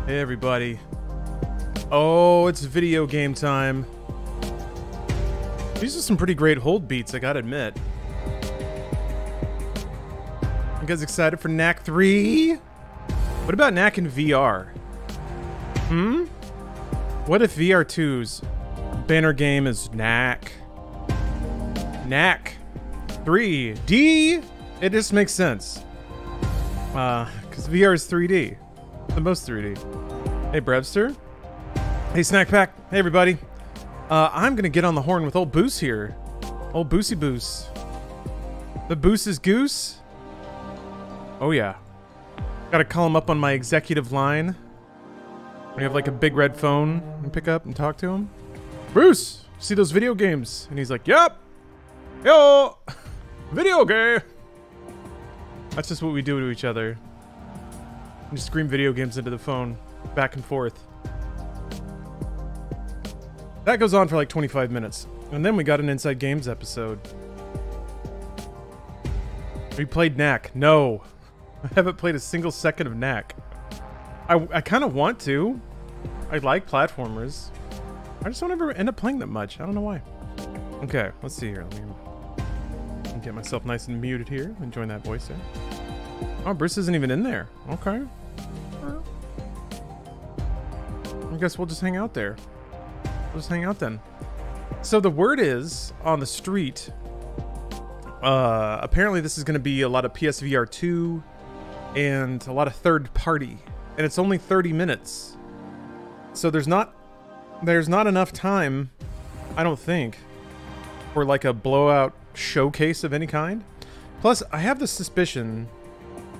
Hey everybody. Oh, it's video game time. These are some pretty great hold beats, I gotta admit. You guys excited for Knack 3? What about Knack in VR? What if VR 2's banner game is Knack? Knack 3D? It just makes sense. Because VR is 3D. The most 3D. Hey, Brevster. Hey, Snack Pack. Hey, everybody. I'm gonna get on the horn with old Boos here. Old Boosy Boos. The Boos is Goose? Oh, yeah. Gotta call him up on my executive line. We have like a big red phone and pick up and talk to him. Bruce, see those video games? And he's like, yep. Yo, video game. That's just what we do to each other. We just scream video games into the phone, back and forth. That goes on for like 25 minutes. And then we got an Inside Games episode. We played Knack. No. I haven't played a single second of Knack. I kind of want to. I like platformers. I just don't ever end up playing that much. I don't know why. Okay, let's see here. Let me get myself nice and muted here. Enjoying that voice there. Oh, Bruce isn't even in there. Okay. I guess we'll just hang out there. We'll just hang out then. So the word is on the street. Apparently this is going to be a lot of PSVR 2 and a lot of third party. And it's only 30 minutes. So there's not enough time, I don't think, for like a blowout showcase of any kind. Plus, I have the suspicion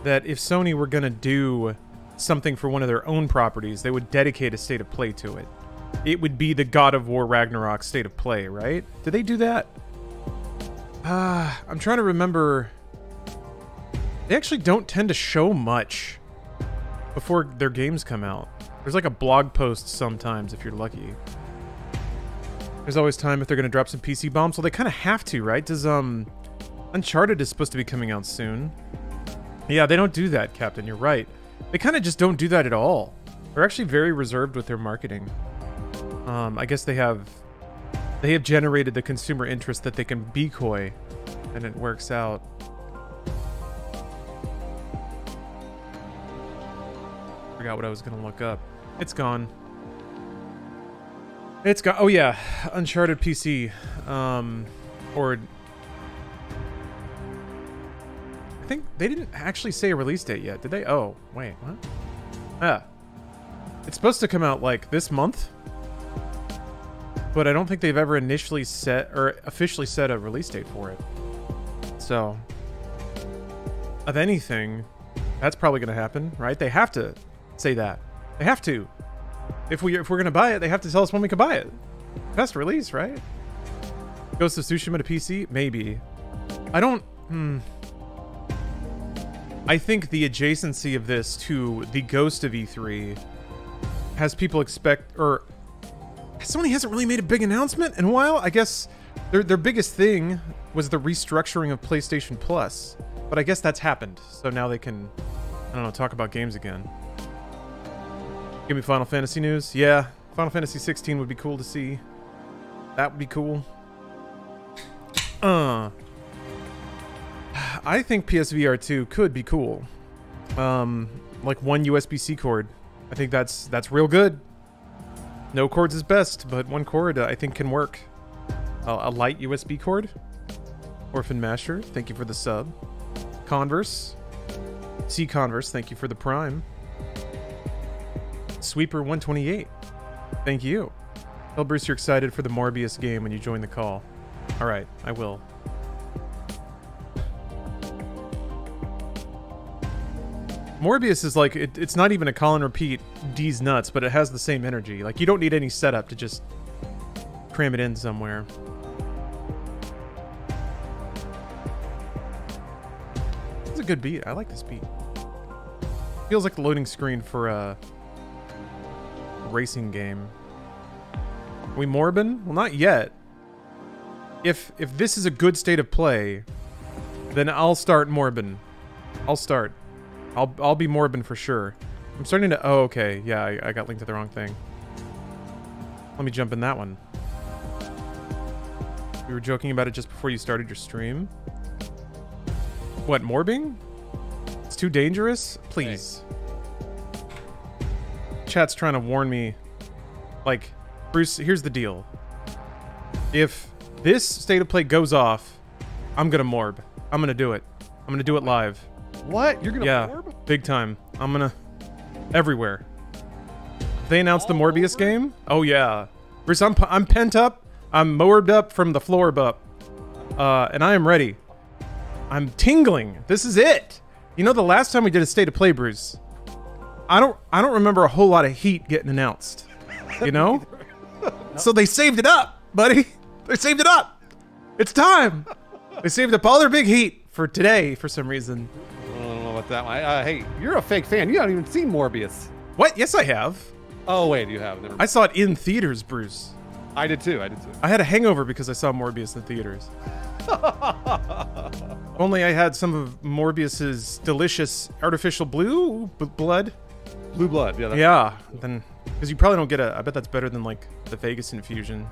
that if Sony were going to do something for one of their own properties, they would dedicate a state of play to it. It would be the God of War Ragnarok state of play, right? Did they do that? I'm trying to remember. They actually don't tend to show much before their games come out. There's like a blog post sometimes if you're lucky. There's always time if they're going to drop some PC bombs. Well, they kind of have to, right? Does Uncharted is supposed to be coming out soon. Yeah, they don't do that, Captain. You're right. They kind of just don't do that at all. They're actually very reserved with their marketing. I guess they have generated the consumer interest that they can be coy, and it works out. Forgot what I was gonna look up. It's gone. It's gone. Oh yeah, Uncharted PC. Or I think they didn't actually say a release date yet, did they? Oh, wait, what? Ah. It's supposed to come out like this month, but I don't think they've ever initially set or officially set a release date for it. So, of anything, that's probably going to happen, right? They have to say that. They have to. If we're going to buy it, they have to tell us when we can buy it. Best release, right? Ghost of Tsushima to PC? Maybe. I don't... I think the adjacency of this to the Ghost of E3 has people expect, or Sony hasn't really made a big announcement in a while. I guess their biggest thing was the restructuring of PlayStation Plus, but I guess that's happened. So now they can, I don't know, talk about games again. Give me Final Fantasy news. Yeah, Final Fantasy 16 would be cool to see. That would be cool. I think PSVR 2 could be cool. Like one USB-C cord. I think that's real good. No cords is best, but one cord I think can work. A light USB cord. Orphan Masher, thank you for the sub. Converse. C Converse, thank you for the prime. Sweeper 128, thank you. Tell Bruce you're excited for the Morbius game when you join the call. All right, I will. Morbius is like, it's not even a call and repeat D's nuts, but it has the same energy. Like, you don't need any setup to just cram it in somewhere. It's a good beat. I like this beat. Feels like the loading screen for a racing game. Are we Morbin? Well, not yet. If this is a good state of play, then I'll start Morbin. I'll be Morbin for sure. I'm starting to... Oh, okay. Yeah, I got linked to the wrong thing. Let me jump in that one. We were joking about it just before you started your stream. What, morbing? It's too dangerous? Please. Hey. Chat's trying to warn me. Like, Bruce, here's the deal. If this state of play goes off, I'm gonna morb. I'm gonna do it. I'm gonna do it live. What? You're gonna morb? Big time. I'm gonna... Everywhere. They announced the Morbius game? Oh yeah. Bruce, I'm pent up. I'm morbed up from the floor up. And I am ready. I'm tingling. This is it. You know, the last time we did a state of play, Bruce, I don't remember a whole lot of heat getting announced. You know? So they saved it up, buddy. They saved it up. It's time. They saved up all their big heat for today for some reason. I don't know about that one. Hey, you're a fake fan. You haven't even seen Morbius. What? Yes, I have. Oh, wait, you have. Never mind. I saw it in theaters, Bruce. I did too. I had a hangover because I saw Morbius in theaters. Only I had some of Morbius's delicious artificial blue blood. Blue blood, yeah. Yeah, then because you probably don't get a. I bet that's better than like the Vegas infusion,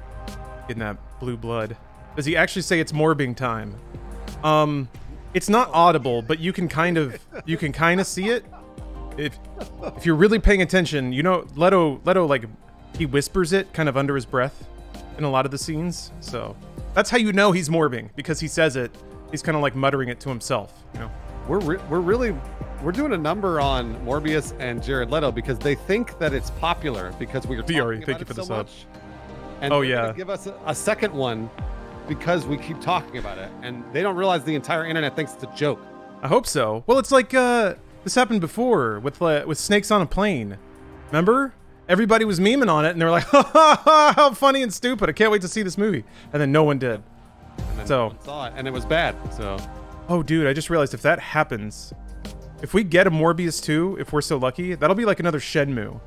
getting that blue blood. Does he actually say it's morbing time? It's not audible, but you can kind of see it. If you're really paying attention, you know, Leto like he whispers it kind of under his breath in a lot of the scenes. So that's how you know he's morbing, because he says it. He's kind of like muttering it to himself. You know, we're doing a number on Morbius and Jared Leto because they think that it's popular because we are talking about thank you for it the so sub. much. And oh they're yeah, gonna give us a second one because we keep talking about it, and they don't realize the entire internet thinks it's a joke. I hope so. Well, it's like this happened before with Snakes on a Plane. Remember? Everybody was memeing on it, and they were like, ha, ha, ha, how funny and stupid. I can't wait to see this movie. And then no one did. And then so, no one saw it, and it was bad, so. Oh, dude, I just realized if that happens, if we get a Morbius 2, if we're so lucky, that'll be like another Shenmue,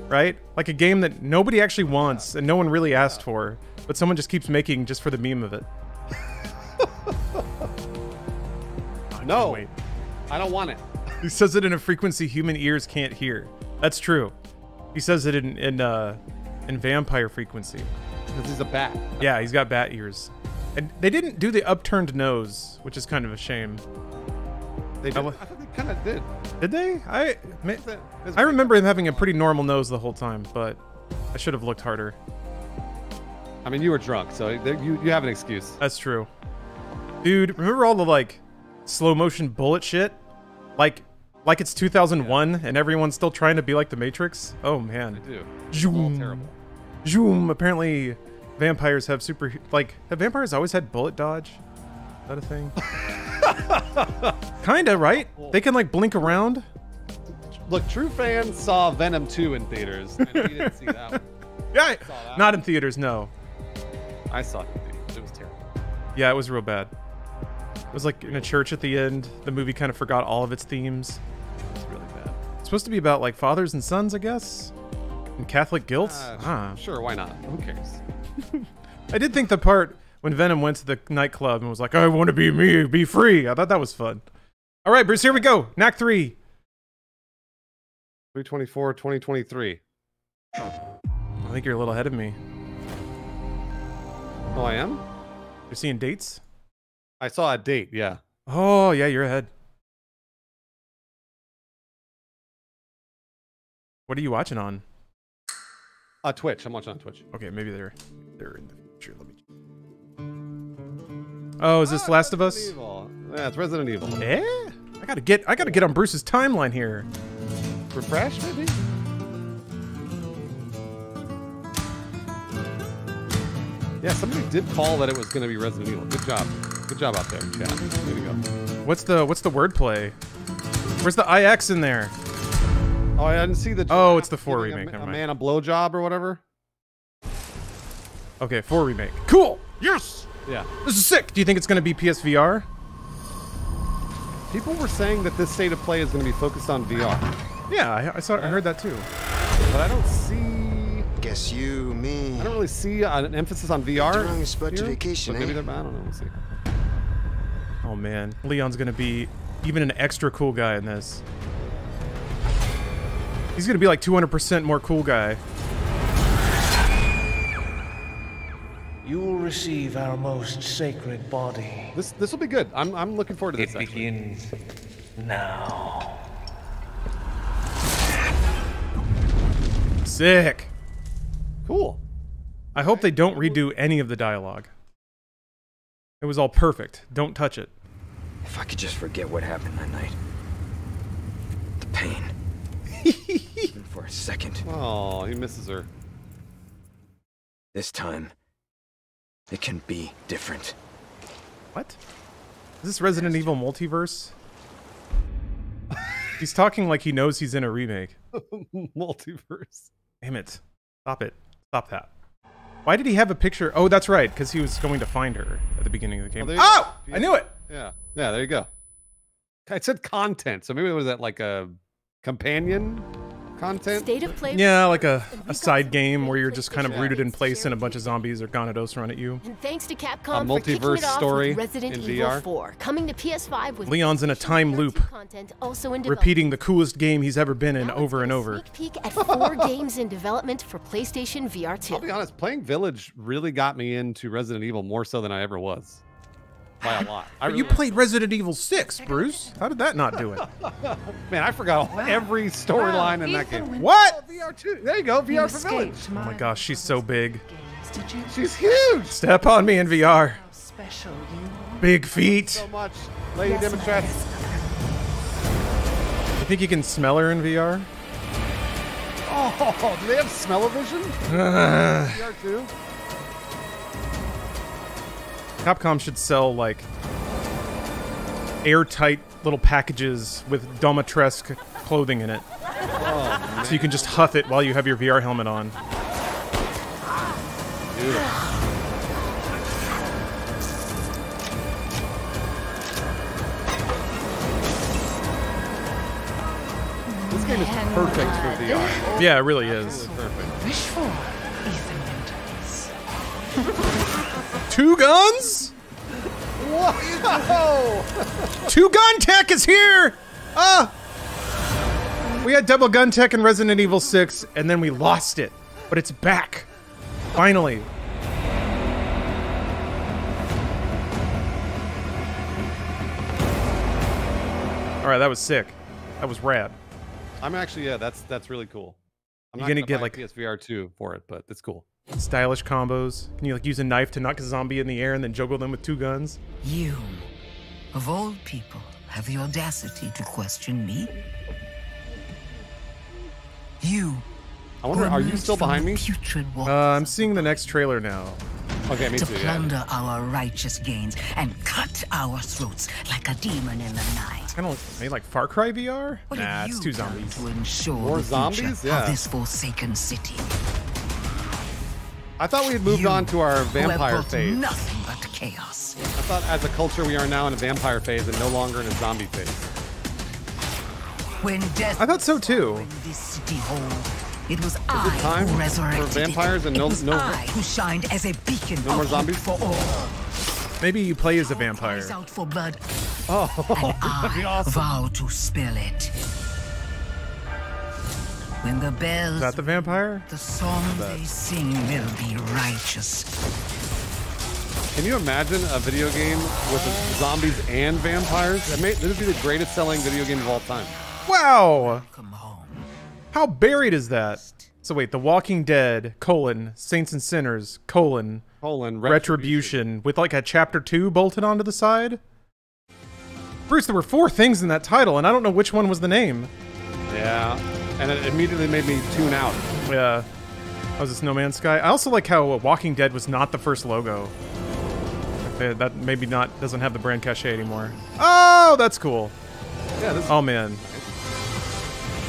right? Like a game that nobody actually wants and no one really asked for, but someone just keeps making just for the meme of it. No, I don't want it. He says it in a frequency human ears can't hear. That's true. He says it in vampire frequency. Because he's a bat. Yeah, he's got bat ears. And they didn't do the upturned nose, which is kind of a shame. They did. I thought they kind of did. Did they? I remember him having a pretty normal nose the whole time, but I should have looked harder. I mean, you were drunk, so you have an excuse. That's true. Dude, remember all the like slow motion bullet shit? Like it's 2001 and everyone's still trying to be like the Matrix? Oh man. I do. Zoom. All terrible. Zoom. Apparently vampires have have vampires always had bullet dodge? Is that a thing? Kinda, right? They can like blink around. Look, true fans saw Venom 2 in theaters, and we didn't see that one. Yeah, not in theaters, no. I saw it in theaters. It was terrible. Yeah, it was real bad. It was like in a church at the end. The movie kind of forgot all of its themes. It was really bad. It's supposed to be about like fathers and sons, I guess, and Catholic guilt. Sure, why not? Who cares? I did think the part when Venom went to the nightclub and was like, "I want to be me, be free." I thought that was fun. All right, Bruce, here we go. Knack 3. 3/24, 2023. I think you're a little ahead of me. Oh, I am? You're seeing dates? I saw a date, yeah. Oh, yeah, you're ahead. What are you watching on? Twitch. I'm watching on Twitch. Okay, maybe they're in the future. Let me. Oh, is this Last of Us? Evil. Yeah, it's Resident Evil. Yeah. I gotta get on Bruce's timeline here. Refresh, maybe? Yeah, somebody did call that it was going to be Resident Evil. Good job. Good job out there, chat. Way to go. What's the wordplay? Where's the IX in there? Oh, I didn't see the... Oh, it's the 4 remake. Never mind. A man a blowjob or whatever? Okay, 4 remake. Cool! Yes! Yeah. This is sick! Do you think it's going to be PSVR? People were saying that this state of play is going to be focused on VR. Yeah, I heard that too. But I don't see... Guess you, me. I don't really see an emphasis on VR. Vacation, maybe they're, I don't know. We'll see. Oh man, Leon's gonna be even an extra cool guy in this. He's gonna be like 200% more cool guy. You will receive our most sacred body. This will be good. I'm looking forward to this. It begins now. Sick. Cool. I hope they don't redo any of the dialogue. It was all perfect. Don't touch it. If I could just forget what happened that night. The pain. Even for a second. Oh, he misses her. This time, it can be different. What? Is this Resident Evil multiverse? He's talking like he knows he's in a remake. Multiverse. Damn it. Stop it. Stop that. Why did he have a picture? Oh, that's right, because he was going to find her at the beginning of the game. Oh! I knew it! Yeah. Yeah, there you go. I said content, so maybe it was that like a companion content? State of play. Yeah, like a side game where you're just kind of rooted in place and a bunch of zombies or Gyarados run at you. And thanks to Capcom A for kicking multiverse it off story with Resident in Evil VR. 4, coming to PS5 with Leon's in a time loop, content also in repeating the coolest game he's ever been in Now over let's and get a over. Sneak peek at 4 games in development for PlayStation VR 2. I'll be honest, playing Village really got me into Resident Evil more so than I ever was. By a lot. But you played Resident Evil 6, Bruce. How did that not do it? Man, I forgot every storyline in that game. What? VR 2. There you go, VR for Village. Oh my gosh, she's so big. She's huge. Step on me in VR. Big feet. So much. Lady Dimitrescu. You think you can smell her in VR? Oh, do they have smell-o-vision? VR 2? Capcom should sell, like, airtight little packages with Domitresque clothing in it. Oh, so you can just huff it while you have your VR helmet on. Beautiful. This game is perfect for VR. Yeah, it really is. Perfect. Wish for, Ethan Winters. 2 guns? Whoa! 2 gun tech is here! Ah! We had double gun tech in Resident Evil 6, and then we lost it. But it's back. Finally. Alright, that was sick. That was rad. I'm actually, yeah, that's really cool. I'm You not gonna gonna get, buy like- PSVR 2 for it, but it's cool. Stylish combos. Can you like use a knife to knock a zombie in the air and then juggle them with 2 guns? You, of all people, have the audacity to question me? You. I wonder, are you still behind me? I'm seeing the next trailer now. Okay, me to too, yeah. plunder our righteous gains and cut our throats like a demon in the night. Kind of maybe like Far Cry VR? What Nah, have it's you 2 done zombies. to ensure More the zombies? future Yeah. of this forsaken city? I thought we had moved You, on to our who have vampire brought phase. nothing but chaos. I thought as a culture we are now in a vampire phase and no longer in a zombie phase. When death I thought so too. in this city hole, it was it I time who for resurrected vampires it. and It no- was no- I who shined as a beacon No more of hope zombies? for all. Maybe you play as a vampire. Cries out for blood, Oh, and that'd be I awesome. vow to spill it. When the bells Is that the vampire? the song they sing will be righteous. Can you imagine a video game with zombies and vampires? This would be the greatest selling video game of all time. Wow! Come home. How buried is that? So wait, The Walking Dead, Saints and Sinners, Retribution, with like a chapter 2 bolted onto the side? Bruce, there were 4 things in that title, and I don't know which one was the name. Yeah, and it immediately made me tune out. Yeah. Was this No Man's Sky? I also like how Walking Dead was not the first logo. That maybe not doesn't have the brand cachet anymore. Oh, that's cool. Yeah, this Oh man.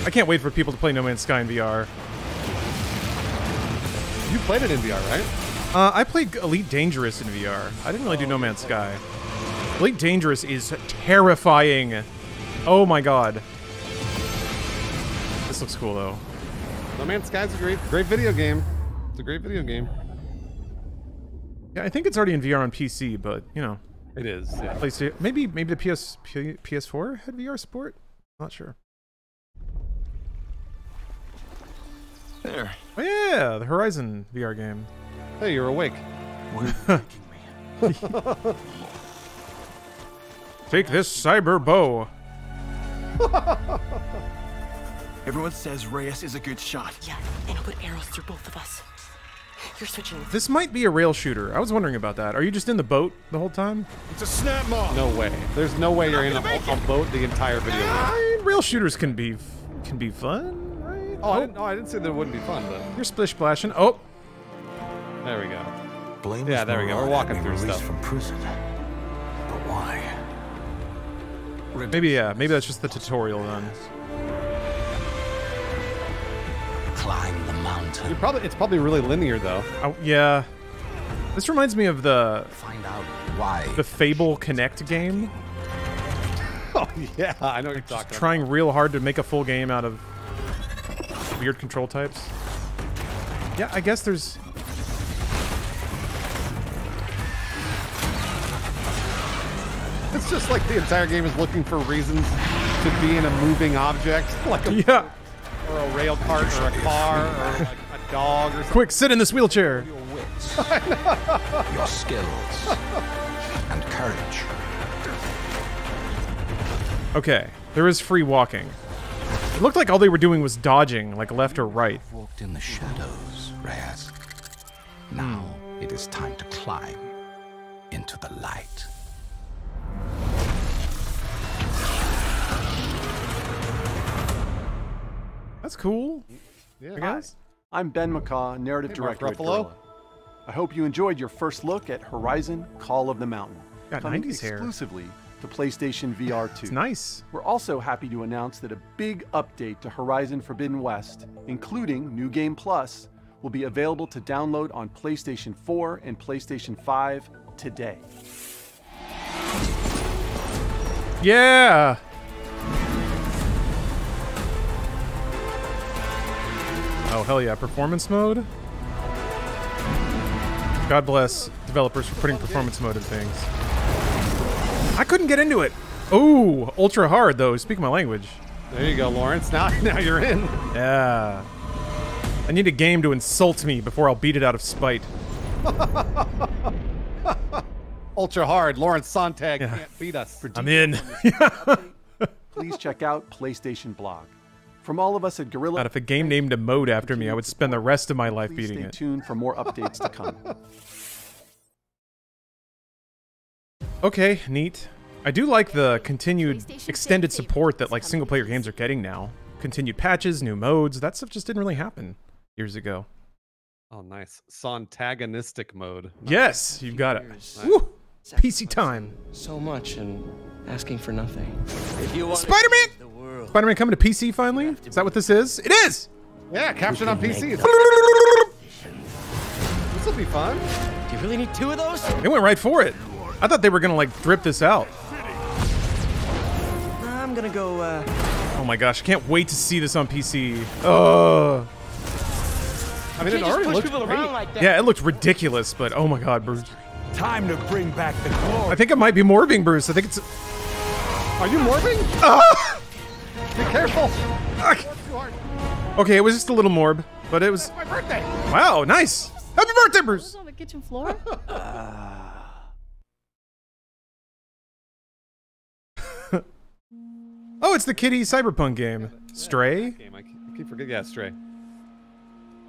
I can't wait for people to play No Man's Sky in VR. you played it in VR, right? I played Elite Dangerous in VR. I didn't really do No Man's Sky. Elite Dangerous is terrifying. Oh my god. This looks cool though. No Man's Sky's a great video game. It's a great video game. Yeah, I think it's already in VR on PC, but you know, It is. Yeah. PlayStation. Maybe the PS4 had VR support. Not sure. There. Oh yeah, the Horizon VR game. Hey, you're awake. Were making me. Take this cyber bow. Everyone says Reyes is a good shot. Yeah, and he'll put arrows through both of us. You're switching. This might be a rail shooter. I was wondering about that. Are you just in the boat the whole time? It's a snap maw. No way. There's no way you're in a boat the entire video game. I mean, rail shooters can be fun, right? Oh, I didn't say that it wouldn't be fun, though. You're splish splashing. Oh, There we go. Blame Yeah, there we go. We're walking through stuff. from prison. But why? maybe that's just the tutorial then. Climb the mountain. It's probably really linear, though. Oh, yeah. This reminds me of the Find out why. Fable Connect game. Oh, yeah, I know what you're talking about. Trying real hard to make a full game out of weird control types. Yeah, I guess there's... It's just like the entire game is looking for reasons to be in a moving object, like a, Yeah. or a rail cart, or a car, or like a dog, or something. Quick, sit in this wheelchair. Your wits, your skills, and courage. Okay, there is free walking. It looked like all they were doing was dodging, like left or right. Walked in the shadows, Reyes. Now it is time to climb into the light. That's cool. Yeah. I guess. I'm Ben McCaw, narrative director at Ruffalo. Gorilla. I hope you enjoyed your first look at Horizon Call of the Mountain, Got coming 90s hair. exclusively to PlayStation VR 2. It's nice. We're also happy to announce that a big update to Horizon Forbidden West, including New Game Plus, will be available to download on PlayStation 4 and PlayStation 5 today. Yeah. Oh, hell yeah. Performance mode? God bless developers for putting performance mode in things. I couldn't get into it. Oh, ultra hard, though. Speak my language. There you go, Lawrence. Now you're in. Yeah. I need a game to insult me before I'll beat it out of spite. Ultra hard. Lawrence Sonntag can't beat us. I'm in. Please check out PlayStation Blog. From all of us at Gorilla, God, if a game named a mode after me, I would spend the rest of my life please beating stay it. tuned for more updates to come. Okay, neat. I do like the continued PlayStation extended safe support that favorites like coming single player to games are getting now. Continued patches, new modes. That stuff just didn't really happen years ago. Oh, nice. Sontagonistic mode. Yes, you've got it. Woo! PC time. So much and asking for nothing. If you want Spider-Man! the world, Spider-Man coming to PC finally? Is that what this is? It is! Yeah, captured on PC. This will be fun. do you really need two of those? They went right for it. I thought they were gonna like drip this out. I'm gonna go, Oh my gosh, I can't wait to see this on PC. Oh. I mean, it already looks great. like that. Yeah, it looked ridiculous, but oh my god, Bruce. Time to bring back the glory. I think it might be morbing, Bruce. I think it's... Are you morphing? Ah! Be careful. Okay, it was just a little morb, but it was... My birthday. Wow, nice! Happy birthday, Bruce! On the kitchen floor? Oh, it's the kitty cyberpunk game. Stray? Game. I keep forgetting. Yeah, Stray.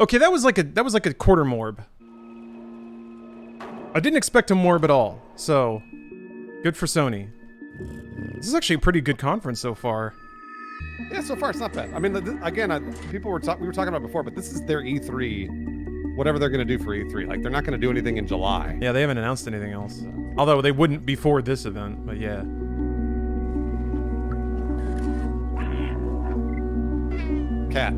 Okay, that was like a quarter morb. I didn't expect a morb at all, so good for Sony. This is actually a pretty good conference so far. Yeah, so far it's not bad. I mean, again, we were talking about before, but this is their E3, whatever they're gonna do for E3. Like, they're not gonna do anything in July. Yeah, they haven't announced anything else. Although they wouldn't before this event, but yeah. Cat.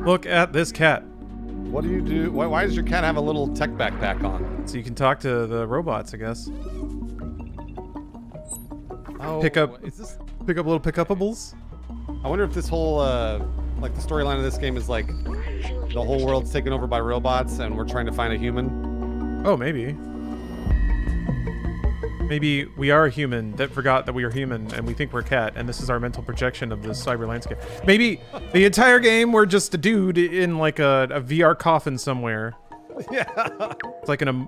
Look at this cat. What do you do? Why does your cat have a little tech backpack on? So you can talk to the robots, I guess. Oh, Pick up Is this? little pickupables. I wonder if this whole like the storyline of this game is like the whole world's taken over by robots and we're trying to find a human. Oh, maybe. Maybe we are a human that forgot that we are human and we think we're cat, and this is our mental projection of the cyber landscape. Maybe the entire game we're just a dude in like a VR coffin somewhere. Yeah. It's like a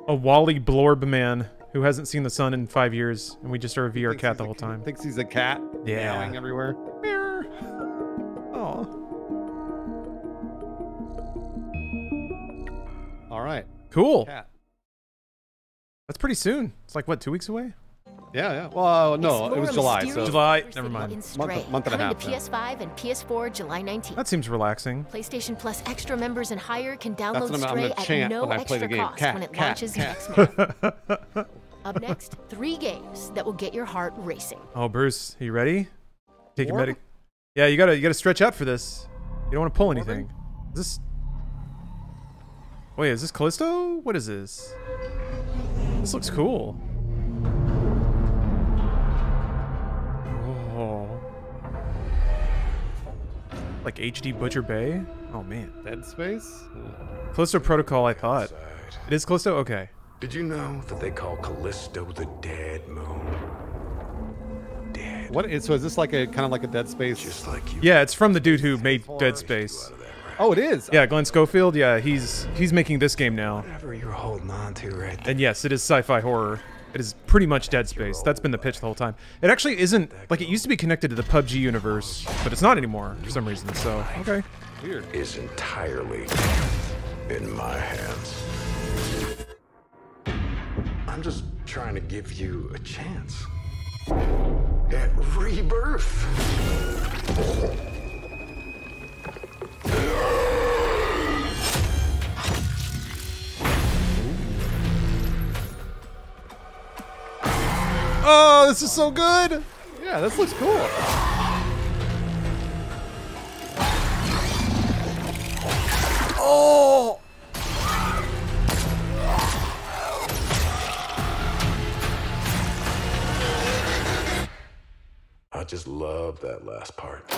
Wally Blorb man who hasn't seen the sun in 5 years, and we just are a VR cat the whole time. Thinks he's a cat. Yeah. Meowing everywhere. Oh. All right. Cool. Cat. That's pretty soon. It's like what, 2 weeks away? Yeah. Well, no, it was July. So July. Never mind. Month and a half. To PS5 and PS4 July 19th. That seems relaxing. PlayStation Plus Extra members and higher can download That's what I'm Stray gonna at chant no when I play the extra game. cost Cat, when it cat, launches cat. next month. Up next, 3 games that will get your heart racing. Oh, Bruce, are you ready? Take your Orb? medic. Yeah, you gotta stretch out for this. You don't want to pull anything. Is this? Wait, is this Callisto? What is this? This looks cool. Oh. Like HD Butcher Bay? Oh man. Dead Space? Callisto Protocol, I thought. It is Callisto? Okay. Did you know that they call Callisto the Dead Moon? What is, so is this like a kind of like a Dead Space? Just like you. Yeah, it's from the dude who made Dead Space. Oh, it is? Yeah, Glenn Schofield. Yeah, he's making this game now. Whatever you're holding on to right there. And yes, it is sci-fi horror. It is pretty much Dead Space. That's been the pitch the whole time. It actually isn't, like, it used to be connected to the PUBG universe, but it's not anymore for some reason, so, okay. Weird. Is entirely in my hands. I'm just trying to give you a chance at rebirth. Oh, this is so good! Yeah, this looks cool. Oh! I just love that last part.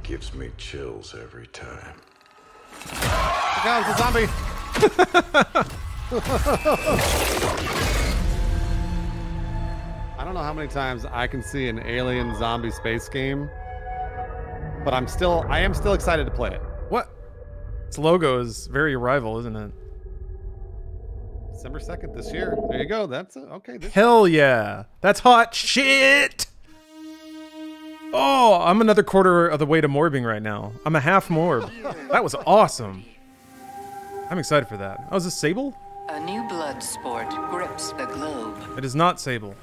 Gives me chills every time. Look out, it's a zombie. I don't know how many times I can see an alien zombie space game, but I am still excited to play it. What? Its logo is very Arrival, isn't it? December 2nd this year. There you go. That's okay. Hell yeah. That's hot shit! Oh, I'm another quarter of the way to morbing right now. I'm a half morb. That was awesome. I'm excited for that. Oh, is this Sable? A new blood sport grips the globe. It is not Sable.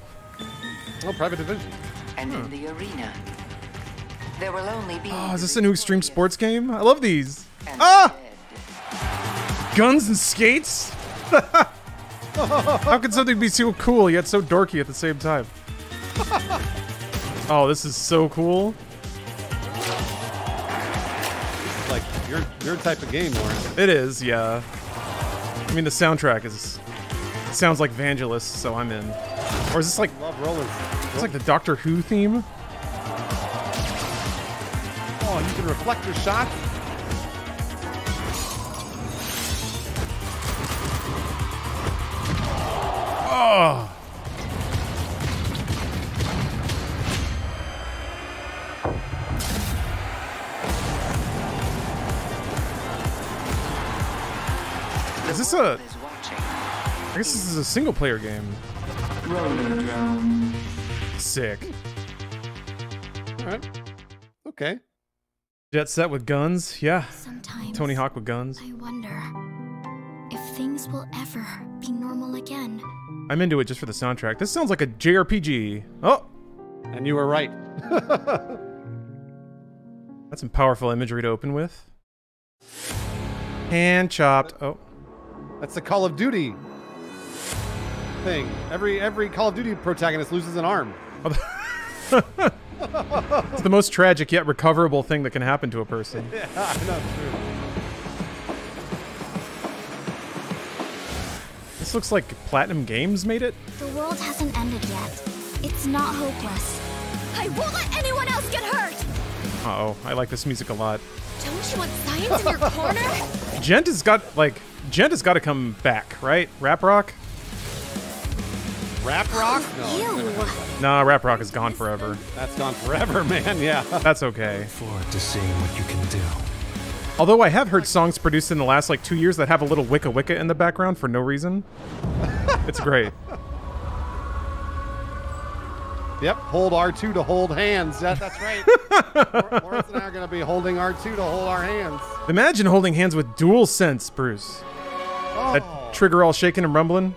Oh, Private Division. And in the arena, there will only be... Oh, is this a new extreme sports game? I love these. Ah! Guns and skates? How could something be so cool yet so dorky at the same time? Oh, this is so cool. Like your type of game, Warren. It is, yeah. I mean, the soundtrack sounds like Vangelis, so I'm in. Or is this like Love rollers. It's like the Doctor Who theme? Oh, you can reflect your shots. Oh. Is this a... I guess this is a single player game. Sick. Alright. Okay. Jet Set with guns? Yeah. Sometimes Tony Hawk with guns. I wonder if things will ever be normal again. I'm into it just for the soundtrack. This sounds like a JRPG. Oh! And you were right. That's some powerful imagery to open with. Hand chopped. Oh. That's the Call of Duty thing. Every Call of Duty protagonist loses an arm. It's the most tragic yet recoverable thing that can happen to a person. Yeah, I know, true. This looks like Platinum Games made it. The world hasn't ended yet. It's not hopeless. I won't let anyone else get hurt! Uh-oh, I like this music a lot. Don't you want science in your corner? Gent has got to come back, right? Rap Rock? Rap Rock? Ew. Nah, Rap Rock is gone forever. That's gone forever, man. Yeah. That's okay. Forward to seeing what you can do. Although I have heard songs produced in the last like 2 years that have a little wicka wicka in the background for no reason. It's great. Yep, hold R2 to hold hands. That's right. Lawrence and I are going to be holding R2 to hold our hands. Imagine holding hands with dual sense, Bruce. Oh. That trigger all shaking and rumbling.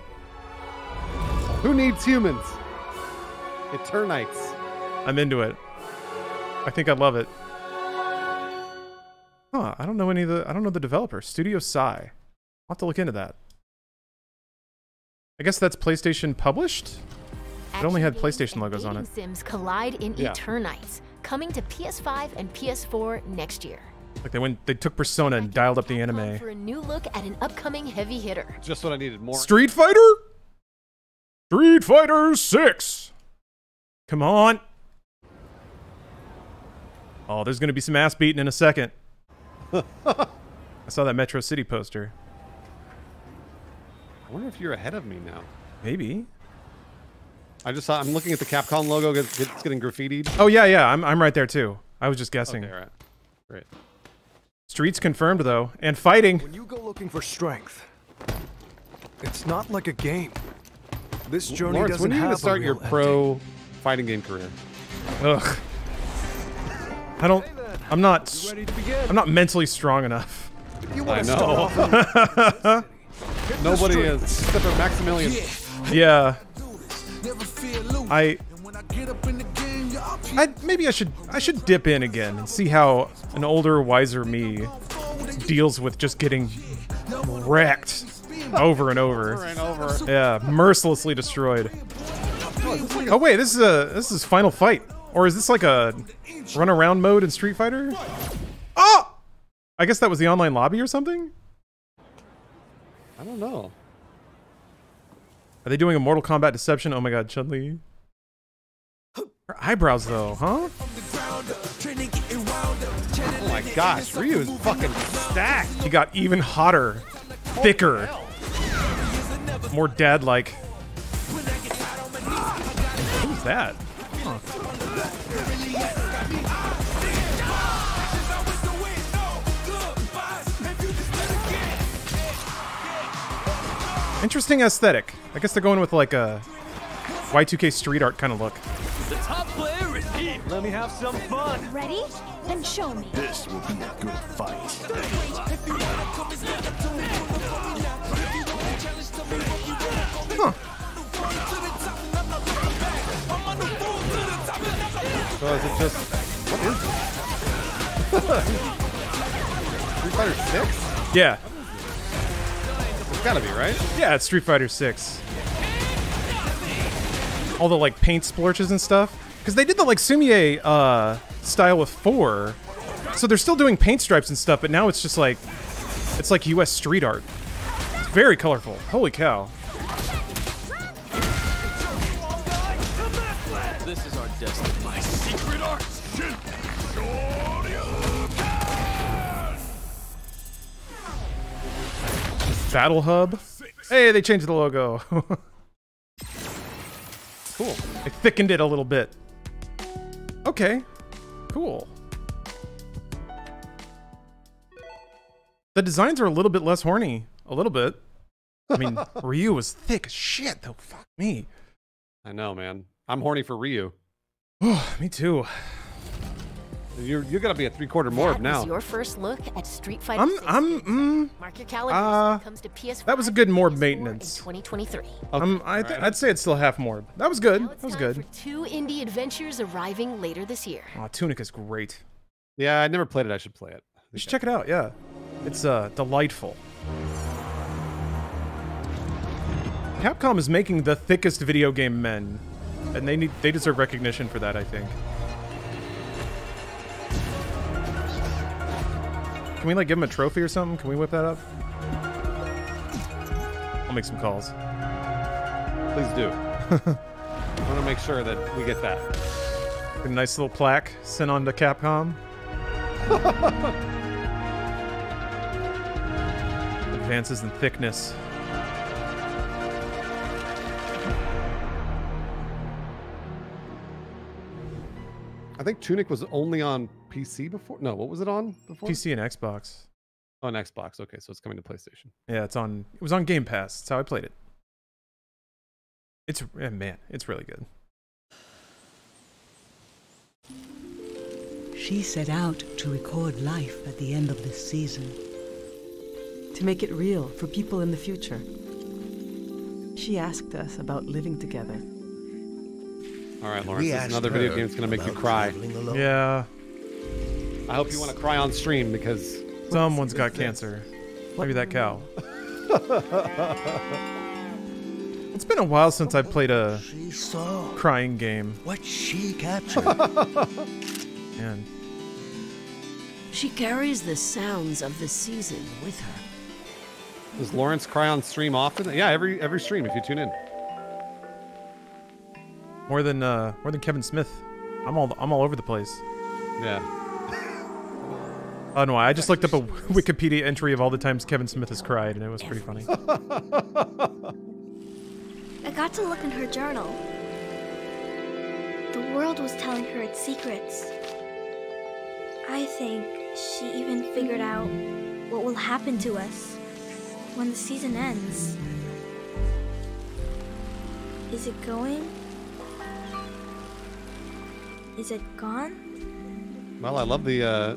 Who needs humans? Eternites. I'm into it. I think I love it. Huh, I don't know the developer. Studio Psy. I'll have to look into that. I guess that's PlayStation published? It only had PlayStation logos on it. Sims collide in Eternites, coming to PS5 and PS4 next year. Like they took Persona and dialed up the anime. For a new look at an upcoming heavy hitter. Just what I needed more. Street Fighter? Street Fighter 6. Come on. Oh, there's going to be some ass beating in a second. I saw that Metro City poster. I wonder if you're ahead of me now. Maybe. I'm looking at the Capcom logo. It's getting graffitied. Oh, yeah. I'm right there, too. I was just guessing. Okay, right. Great. Streets confirmed, though. And fighting. When you go looking for strength, it's not like a game. This journey Lawrence, doesn't when are you have going to start your pro fighting game career? Ugh. I'm not mentally strong enough. I know. Nobody is, except for Maximilian. Yeah. Maybe I should dip in again and see how an older, wiser me deals with just getting wrecked over and over. Over and over. Yeah, mercilessly destroyed. Oh wait, this is Final Fight, or is this like a run around mode in Street Fighter? Oh, I guess that was the online lobby or something. I don't know. Are they doing a Mortal Kombat Deception? Oh my god, Chun-Li. Her eyebrows though, huh? Oh my gosh, Ryu is fucking stacked. He got even hotter, thicker, more dad-like. Who's that? Huh. Interesting aesthetic. I guess they're going with like a Y2K street art kind of look. The top player is here. Let me have some fun. Ready? Then show me. This will be a good fight. Huh. So is it just... What is it? Street Fighter 6? Yeah. It's gotta be, right? Yeah, it's Street Fighter 6. All the like paint splorches and stuff. Because they did the like Sumie style with 4. So they're still doing paint stripes and stuff, but now it's just like... It's like US street art. It's very colorful. Holy cow. This is our destiny. My secret art. Battle Hub. Hey, they changed the logo. Cool. They thickened it a little bit. Okay. Cool. The designs are a little bit less horny. A little bit. I mean, Ryu was thick as shit, though. Fuck me. I know, man. I'm horny for Ryu. Me too. You're gonna be a 3/4 morb now. That was your first look at Street Fighter. Mark your calendars. It comes to PS5. That was a good morb maintenance. 2023. I'd say it's still half morb. That was good. That was good. For 2 indie adventures arriving later this year. Oh, Tunic is great. Yeah, I never played it. I should play it. You should check it out. Yeah, it's delightful. Capcom is making the thickest video game men, and they deserve recognition for that, I think. Can we like give him a trophy or something? Can we whip that up? I'll make some calls. Please do. I want to make sure that we get that. A nice little plaque sent on to Capcom. advances in thickness. I think Tunic was only on PC before. No, what was it on before? PC and Xbox. On Xbox. Okay, so it's coming to PlayStation. Yeah, it's on. It was on Game Pass. That's how I played it. It's man, it's really good. She set out to record life at the end of this season. To make it real for people in the future. She asked us about living together. All right, Lawrence, this is another video game that's going to make you cry. Yeah. I hope you want to cry on stream because... Someone's got cancer. Maybe that cow. It's been a while since I played a crying game. What she captured. Man. She carries the sounds of the season with her. Does Lawrence cry on stream often? Yeah, every stream if you tune in. More than Kevin Smith. I'm all over the place. Yeah. Oh no, I just looked up a Wikipedia entry of all the times Kevin Smith has cried, and it was pretty funny. I got to look in her journal. The world was telling her its secrets. I think she even figured out what will happen to us when the season ends. Is it going? Is it gone? Well, I love the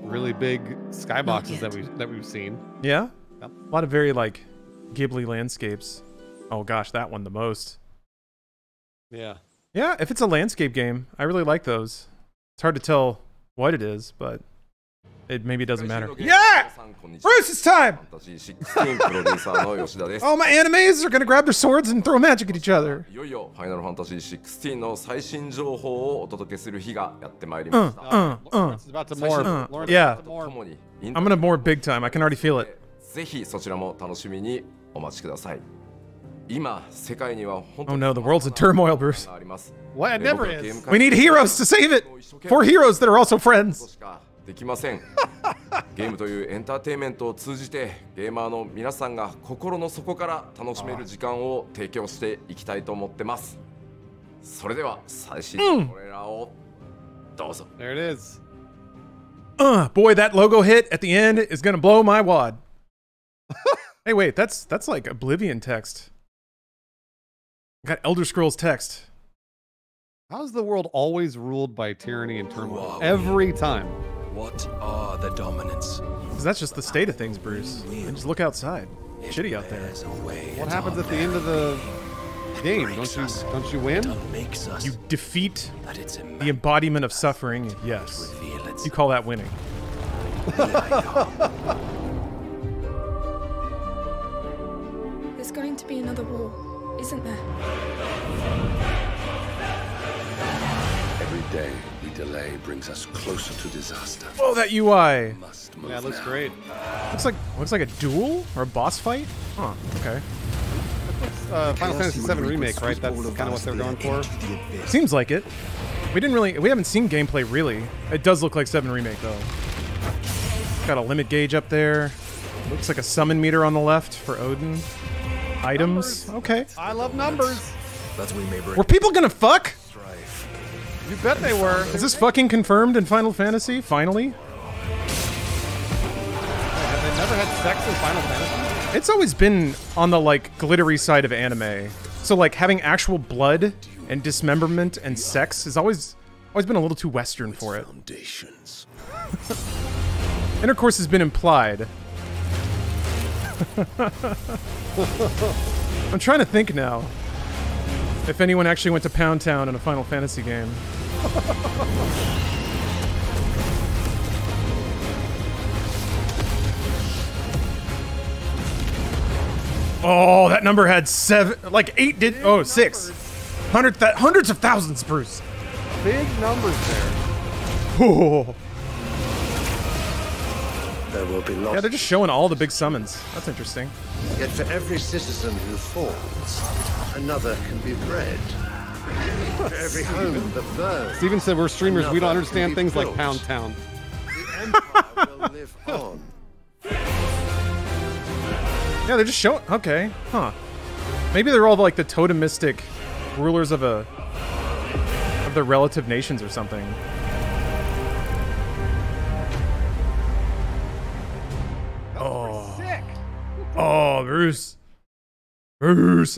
really big skyboxes that we've seen. Yeah? Yep. A lot of very, like, Ghibli landscapes. Oh gosh, that one the most. Yeah. Yeah, if it's a landscape game, I really like those. It's hard to tell what it is, but it maybe doesn't matter. Yeah! Bruce, it's time! Oh, my animes are gonna grab their swords and throw magic at each other. It's about to more. Yeah. I'm gonna more big time. I can already feel it. Oh no, the world's in turmoil, Bruce. What? It never is. We need heroes to save it! 4 heroes that are also friends! できません。ゲームというエンターテインメントを通じてゲーマーの皆さんが心の底から楽しめる時間を提供していきたいと思ってます。それでは最新のトレーラーをどうぞ。There it is. Boy, that logo hit at the end is gonna blow my wad. Hey, wait, that's like Oblivion text. Got Elder Scrolls text. How is the world always ruled by tyranny and turmoil? Every time. What are the dominants? Because that's just the state of things, Bruce. And just look outside. Shitty out there. What happens at the end of the game? Don't you win? You defeat the embodiment of suffering. Yes. You call that winning. There's going to be another war, isn't there? Every day we delay brings us closer to disaster. Oh, that UI. Yeah, it looks great. Looks like a duel or a boss fight. Huh. Okay. Final Fantasy VII Remake, right? That's kind of what they're going for. Seems like it. We haven't seen gameplay really. It does look like 7 Remake though. Got a limit gauge up there. Looks like a summon meter on the left for Odin. Items. Okay. I love numbers. Were people gonna fuck? You bet they were. Is this fucking confirmed in Final Fantasy? Finally? Have they never had sex in Final Fantasy? It's always been on the, like, glittery side of anime. So, like, having actual blood and dismemberment and sex has always been a little too Western for it. Intercourse has been implied. I'm trying to think now. If anyone actually went to Pound Town in a Final Fantasy game. Oh, that number had 7, like 8 oh, 6. Hundreds of thousands, Bruce. Big numbers there. Oh. There will be lots. Yeah, they're just showing all the big summons. That's interesting. Yet for every citizen who falls, another can be bred. For every home that burns. Steven said we're streamers. We don't understand things like Pound Town. The Empire will live on. Yeah, they're just showing. Okay, huh? Maybe they're all like the totemistic rulers of their relative nations or something. Sick. Oh, Bruce.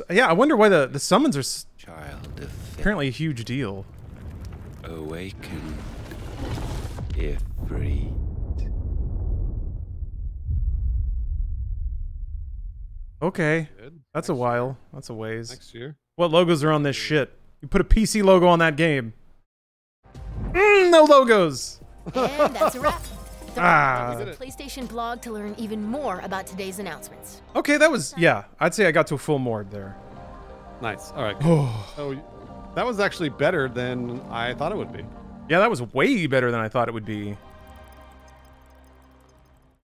Yeah, I wonder why the summons are apparently a huge deal. Awakened, Ifrit. Okay, that's a while. That's a ways. Next year. What logos are on this shit? You put a PC logo on that game. No logos. And that's a wrap. Ah. Visit the PlayStation blog to learn even more about today's announcements. Okay, that was, yeah, I'd say I got to a full mord there. Nice. All right. Cool. So that was actually better than I thought it would be. Yeah, that was way better than I thought it would be.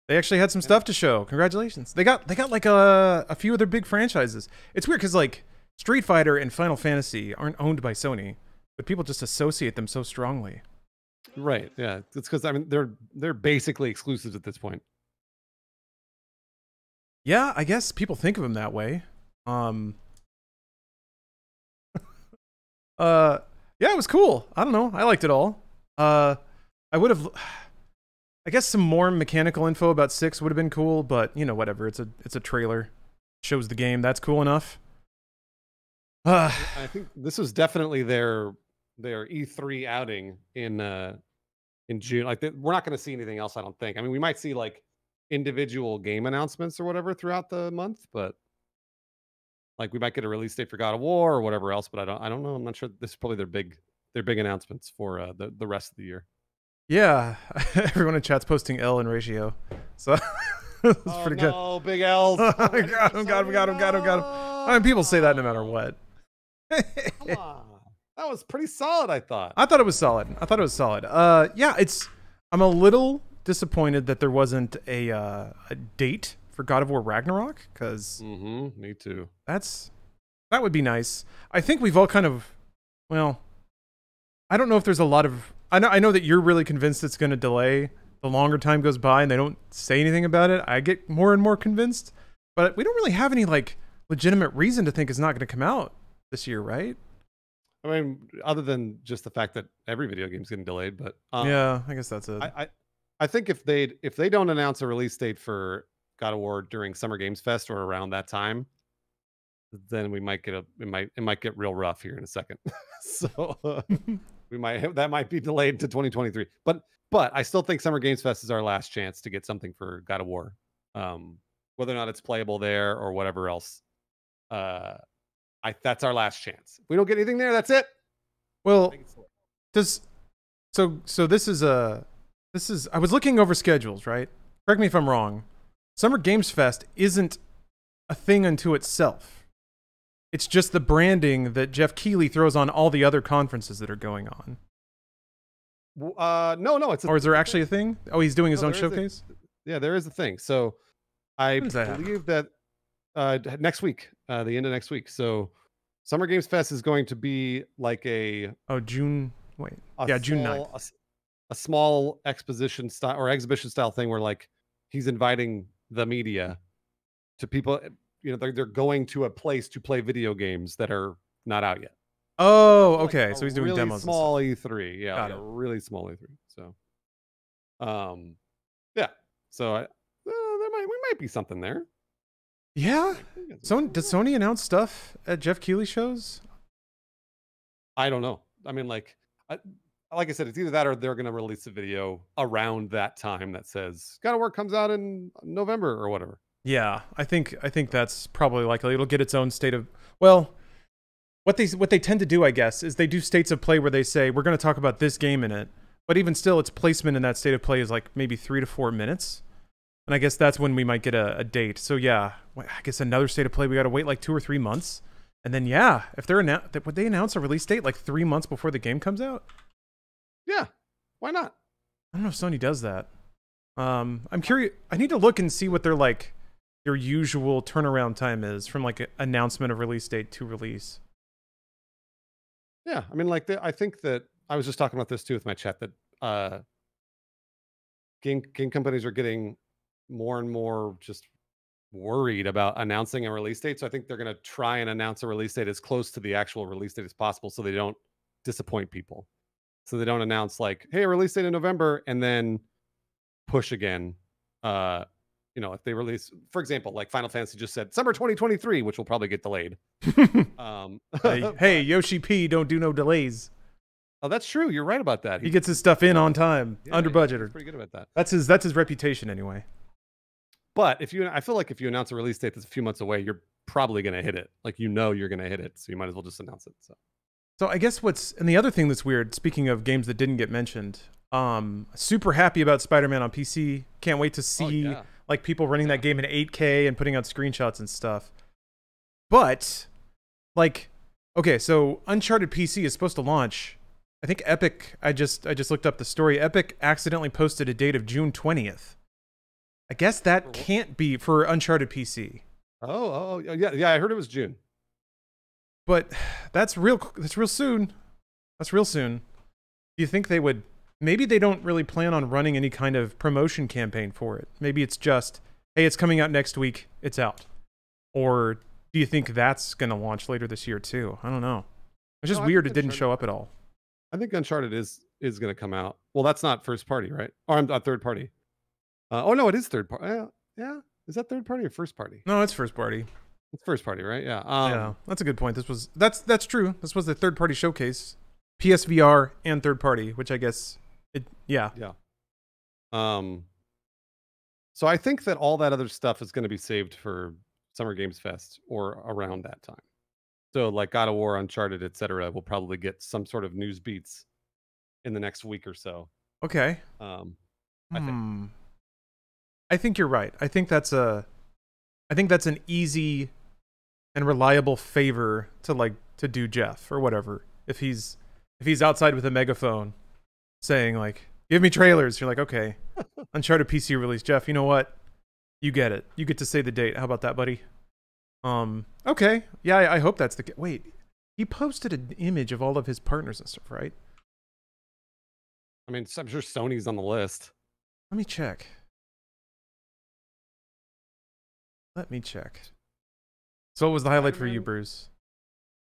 They actually had some stuff to show. Congratulations. They got like a few of their big franchises. It's weird because like Street Fighter and Final Fantasy aren't owned by Sony, but people just associate them so strongly. Right. Yeah. It's because I mean they're basically exclusives at this point. Yeah, I guess people think of them that way. Yeah, it was cool. I don't know. I liked it all. I would have. I guess some more mechanical info about 6 would have been cool, but you know, whatever. It's a trailer. Shows the game. That's cool enough. I think this was definitely their E3 outing in June. Like we're not going to see anything else, I don't think. I mean, we might see like individual game announcements or whatever throughout the month, but like we might get a release date for God of War or whatever else. But I don't know. I'm not sure. This is probably their big announcements for the rest of the year. Yeah, everyone in chat's posting L in ratio, so it's pretty good. Oh, big L's! Oh, got him. I mean, people say that no matter what. Come on. That was pretty solid, I thought. I thought it was solid. Yeah, I'm a little disappointed that there wasn't a date for God of War Ragnarok, because me too. That would be nice. I think we've all kind of, well, I don't know if there's a lot of. I know that you're really convinced it's going to delay. The longer time goes by and they don't say anything about it, I get more and more convinced. But we don't really have any like legitimate reason to think it's not going to come out this year, right? I mean, other than just the fact that every video game's getting delayed, but yeah, I guess that's it. I think if they don't announce a release date for God of War during Summer Games Fest or around that time, then we might get it might get real rough here in a second. So that might be delayed to 2023. But I still think Summer Games Fest is our last chance to get something for God of War, whether or not it's playable there or whatever else. That's our last chance. If we don't get anything there, that's it. Well, so this is I was looking over schedules, right? Correct me if I'm wrong. Summer Games Fest isn't a thing unto itself. It's just the branding that Jeff Keighley throws on all the other conferences that are going on. No, or is there actually a thing? Oh, he's doing his own showcase? Yeah, there is a thing. So I believe that next week, the end of next week. So Summer Games Fest is going to be like June 9th. A small exposition style or exhibition style thing where like he's inviting the media to people. You know, they're going to a place to play video games that are not out yet. Oh, okay. So he's doing really demos. Small E3, yeah, Got like it. a really small E3. So, yeah. So we might be something there. Yeah. So does Sony announce stuff at Jeff Keighley shows? I don't know. I mean, like I said, it's either that or they're going to release a video around that time that says God of War comes out in November or whatever. Yeah, I think that's probably likely. It'll get its own state of, well, what they tend to do, I guess, is they do states of play where they say we're going to talk about this game in it, but even still, its placement in that state of play is like maybe 3 to 4 minutes, and I guess that's when we might get a date. So yeah, I guess another state of play we got to wait like 2 or 3 months, and then yeah, if would they announce a release date like 3 months before the game comes out? Yeah, why not? I don't know if Sony does that. I'm curious. I need to look and see what their usual turnaround time is from like an announcement of release date to release. Yeah, I mean, like I think that I was just talking about this too with my chat that game companies are getting more and more just worried about announcing a release date. So I think they're going to try and announce a release date as close to the actual release date as possible, so they don't disappoint people. So they don't announce like, "Hey, a release date in November," and then push again. If they release, for example, like Final Fantasy just said summer 2023, which will probably get delayed. Hey, Yoshi P, don't do no delays. Oh, that's true. You're right about that. He gets his stuff in on time, under budget. He's pretty good about that. That's his reputation anyway. But I feel like if you announce a release date that's a few months away, you're probably going to hit it. Like, you're going to hit it, so you might as well just announce it. So I guess and the other thing that's weird, speaking of games that didn't get mentioned, super happy about Spider-Man on PC. Can't wait to see like people running that game in 8K and putting out screenshots and stuff. But like, okay, so Uncharted PC is supposed to launch. I think Epic, I just looked up the story. Epic accidentally posted a date of June 20th. I guess that can't be for Uncharted PC. Oh, yeah, I heard it was June. But that's real soon. That's real soon. Do you think they would? Maybe they don't really plan on running any kind of promotion campaign for it. Maybe it's just, hey, it's coming out next week, it's out. Or do you think that's going to launch later this year too? I don't know. It's just weird it didn't show up at all. I think Uncharted is going to come out. Well, that's not first party, right? Or I'm third party. No, it is third party. Yeah. Is that third party or first party? No, it's first party. It's first party, right? Yeah. Yeah, that's a good point. That's true. This was the third party showcase, PSVR and third party, which I guess yeah. So I think that all that other stuff is going to be saved for Summer Games Fest or around that time. So like God of War, Uncharted, etc. will probably get some sort of news beats in the next week or so. Okay. I think you're right. I think that's an easy and reliable favor to do Jeff or whatever. If he's outside with a megaphone saying like, "Give me trailers," you're like, "Okay, Uncharted PC release, Jeff. You know what? You get it. You get to say the date. How about that, buddy?" Okay. Yeah, I hope that's the case. Wait, he posted an image of all of his partners and stuff, right? I mean, I'm sure Sony's on the list. Let me check. So what was the highlight for you, Bruce?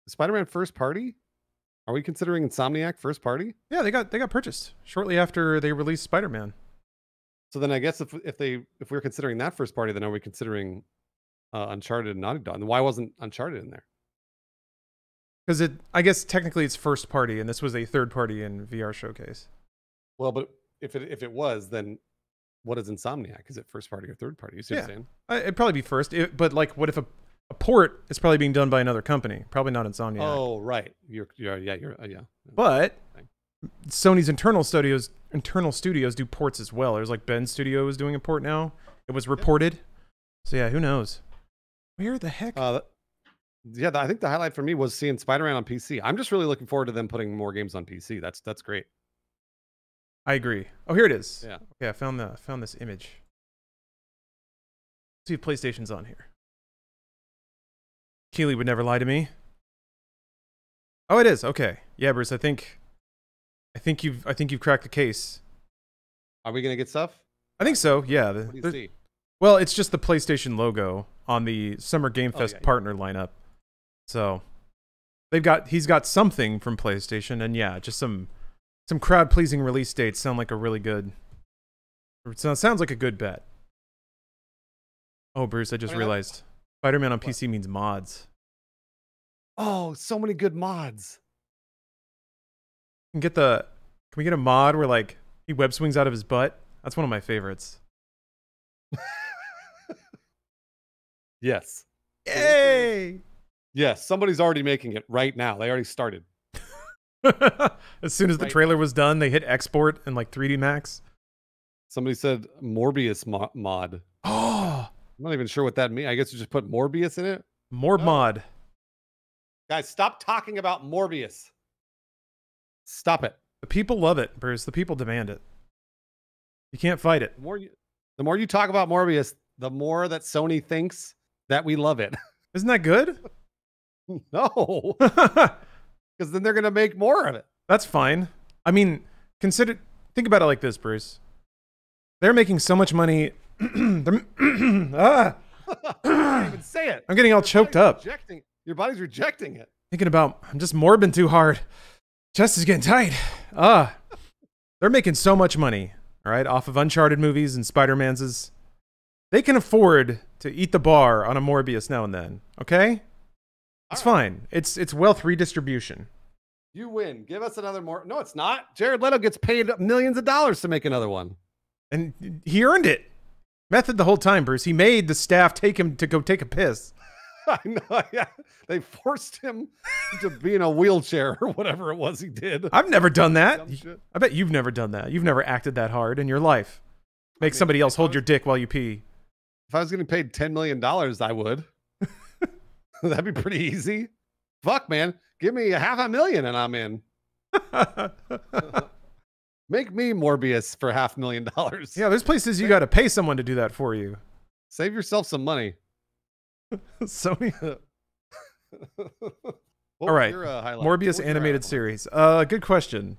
Spider-Man first party? Are we considering Insomniac first party? Yeah, they got purchased shortly after they released Spider-Man. So then I guess if we're considering that first party, then are we considering Uncharted and Naughty Dog? And why wasn't Uncharted in there? Because I guess technically it's first party, and this was a third party in VR showcase. Well, but if it was, then what is Insomniac? Is it first party or third party? You see what I'm saying? It'd probably be first. But like, what if a port is probably being done by another company? Probably not Insomniac. Oh, right. You're. But Sony's internal studios do ports as well. There's like Ben Studio is doing a port now. It was reported. So yeah, who knows? Where the heck? I think the highlight for me was seeing Spider-Man on PC. I'm just really looking forward to them putting more games on PC. That's great. I agree. Oh, here it is. Yeah. Okay, I found this image. Let's see if PlayStation's on here. Keely would never lie to me. Oh, it is. Okay. Yeah, Bruce, I think you've cracked the case. Are we gonna get stuff? I think so. Yeah. What do you see? Well, it's just the PlayStation logo on the Summer Game Fest partner lineup. So he's got something from PlayStation, and yeah, just some crowd pleasing release dates sound like a really good. Sounds like a good bet. Oh, Bruce, I just realized Spider-Man on PC means mods. Oh, so many good mods. Can we get a mod where like he web swings out of his butt? That's one of my favorites. Yes. Yay! Yes, somebody's already making it right now. They already started. As soon as the trailer was done, they hit export in like 3D Max. Somebody said Morbius mod. Oh, I'm not even sure what that means. I guess you just put Morbius in it. Mod. Guys, stop talking about Morbius. Stop it. The people love it, Bruce. The people demand it. You can't fight it. The more you talk about Morbius, the more that Sony thinks that we love it. Isn't that good? No. Because then they're going to make more of it. That's fine. I mean, think about it like this, Bruce. They're making so much money. can't even say it. I'm getting all choked up. Your body's rejecting it. Thinking about, I'm just morbing too hard. Chest is getting tight. They're making so much money, all right, off of Uncharted movies and Spider-Man's. They can afford to eat the bar on a Morbius now and then, okay? It's fine. It's wealth redistribution. You win. Give us another more. No, it's not. Jared Leto gets paid millions of dollars to make another one. And he earned it. Method the whole time, Bruce. He made the staff take him to go take a piss. I know, yeah. They forced him to be in a wheelchair or whatever it was he did. I've never done that. I bet you've never done that. You've never acted that hard in your life. Make somebody else hold your dick while you pee. If I was getting paid $10 million, I would. That'd be pretty easy. Fuck, man. Give me $500,000 and I'm in. Make me Morbius for $500,000. Yeah, there's places you got to pay someone to do that for you. Save yourself some money. Sony. All right. Morbius animated series. Good question.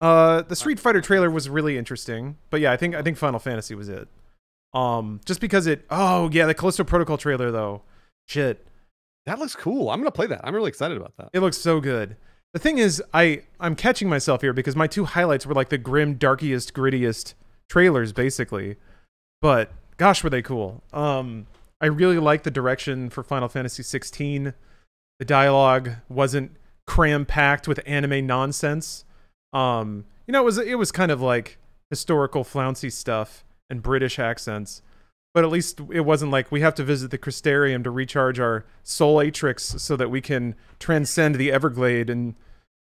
The Street Fighter trailer was really interesting, but yeah, I think Final Fantasy was it. Just because the Callisto Protocol trailer though. Shit. That looks cool. I'm gonna play that. I'm really excited about that. It looks so good. The thing is, I'm catching myself here because my two highlights were like the grim, darkiest, grittiest trailers, basically. But gosh, were they cool. I really like the direction for Final Fantasy 16. The dialogue wasn't cram-packed with anime nonsense. You know, it was kind of like historical flouncy stuff and British accents. But at least it wasn't like we have to visit the Crystarium to recharge our soul atrix so that we can transcend the Everglade and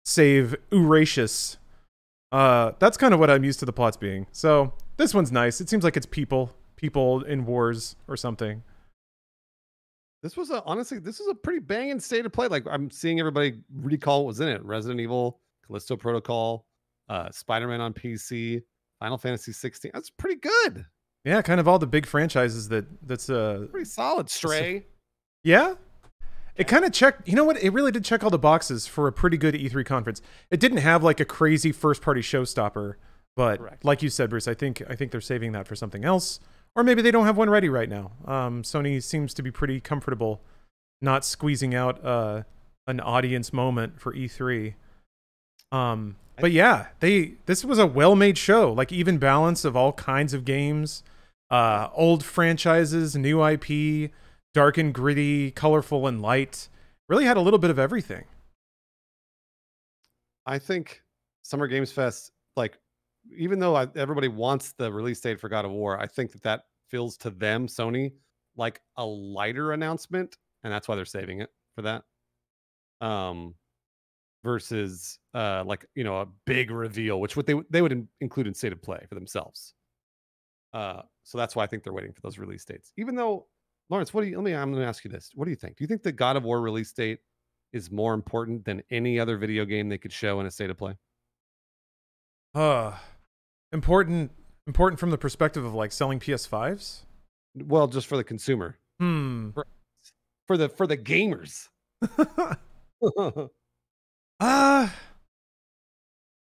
save Eurasius. That's kind of what I'm used to the plots being. So this one's nice. It seems like it's people in wars or something. This was honestly, this is a pretty banging state of play. Like I'm seeing everybody recall what was in it. Resident Evil, Callisto Protocol, Spider-Man on PC, Final Fantasy 16. That's pretty good. Yeah, kind of all the big franchises that's pretty solid. Stray. Yeah. It kind of checked, you know what? It really did check all the boxes for a pretty good E3 conference. It didn't have like a crazy first-party showstopper, but correct. Like you said, Bruce, I think they're saving that for something else. Or maybe they don't have one ready right now. Sony seems to be pretty comfortable not squeezing out an audience moment for E3. But yeah, this was a well-made show, like even balance of all kinds of games, old franchises, new IP, dark and gritty, colorful and light. Really had a little bit of everything. I think Summer Games Fest, like, even though everybody wants the release date for God of War, I think that feels to them, Sony, like a lighter announcement, and that's why they're saving it for that. Versus like, you know, a big reveal, which they would include in State of Play for themselves. So that's why I think they're waiting for those release dates. Even though, Lawrence, I'm going to ask you this. What do you think? Do you think the God of War release date is more important than any other video game they could show in a State of Play? Important from the perspective of like selling PS5s? Well, just for the consumer. For the gamers.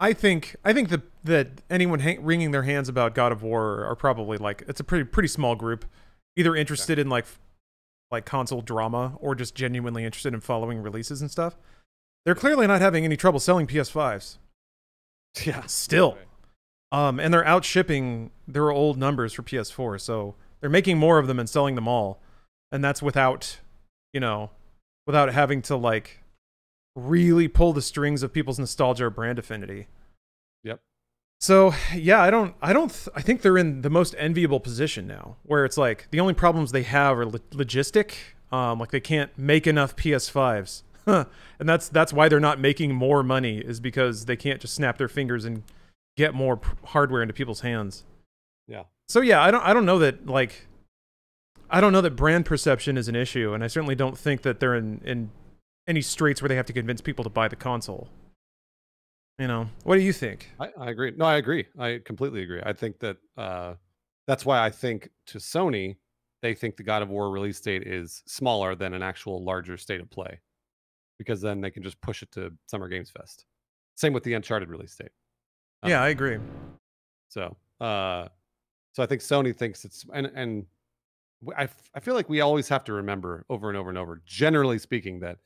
I think that anyone wringing their hands about God of War are probably like, it's a pretty small group, either interested in like console drama or just genuinely interested in following releases and stuff. They're clearly not having any trouble selling PS5s. Yeah, still. And they're out shipping their old numbers for PS4, so they're making more of them and selling them all, and that's without having to like really pull the strings of people's nostalgia or brand affinity. Yep. So yeah, I think they're in the most enviable position now, where it's like the only problems they have are logistic. Like they can't make enough PS5s, and that's why they're not making more money, is because they can't just snap their fingers and get more hardware into people's hands. Yeah. So yeah, I don't know that brand perception is an issue, and I certainly don't think that they're in any straits where they have to convince people to buy the console. You know, what do you think? I agree. No, I agree. I completely agree. I think that that's why I think to Sony, they think the God of War release date is smaller than an actual larger State of Play, because then they can just push it to Summer Games Fest. Same with the Uncharted release date. Yeah, I agree. So I think Sony thinks it's and I feel like we always have to remember over and over and over, generally speaking, that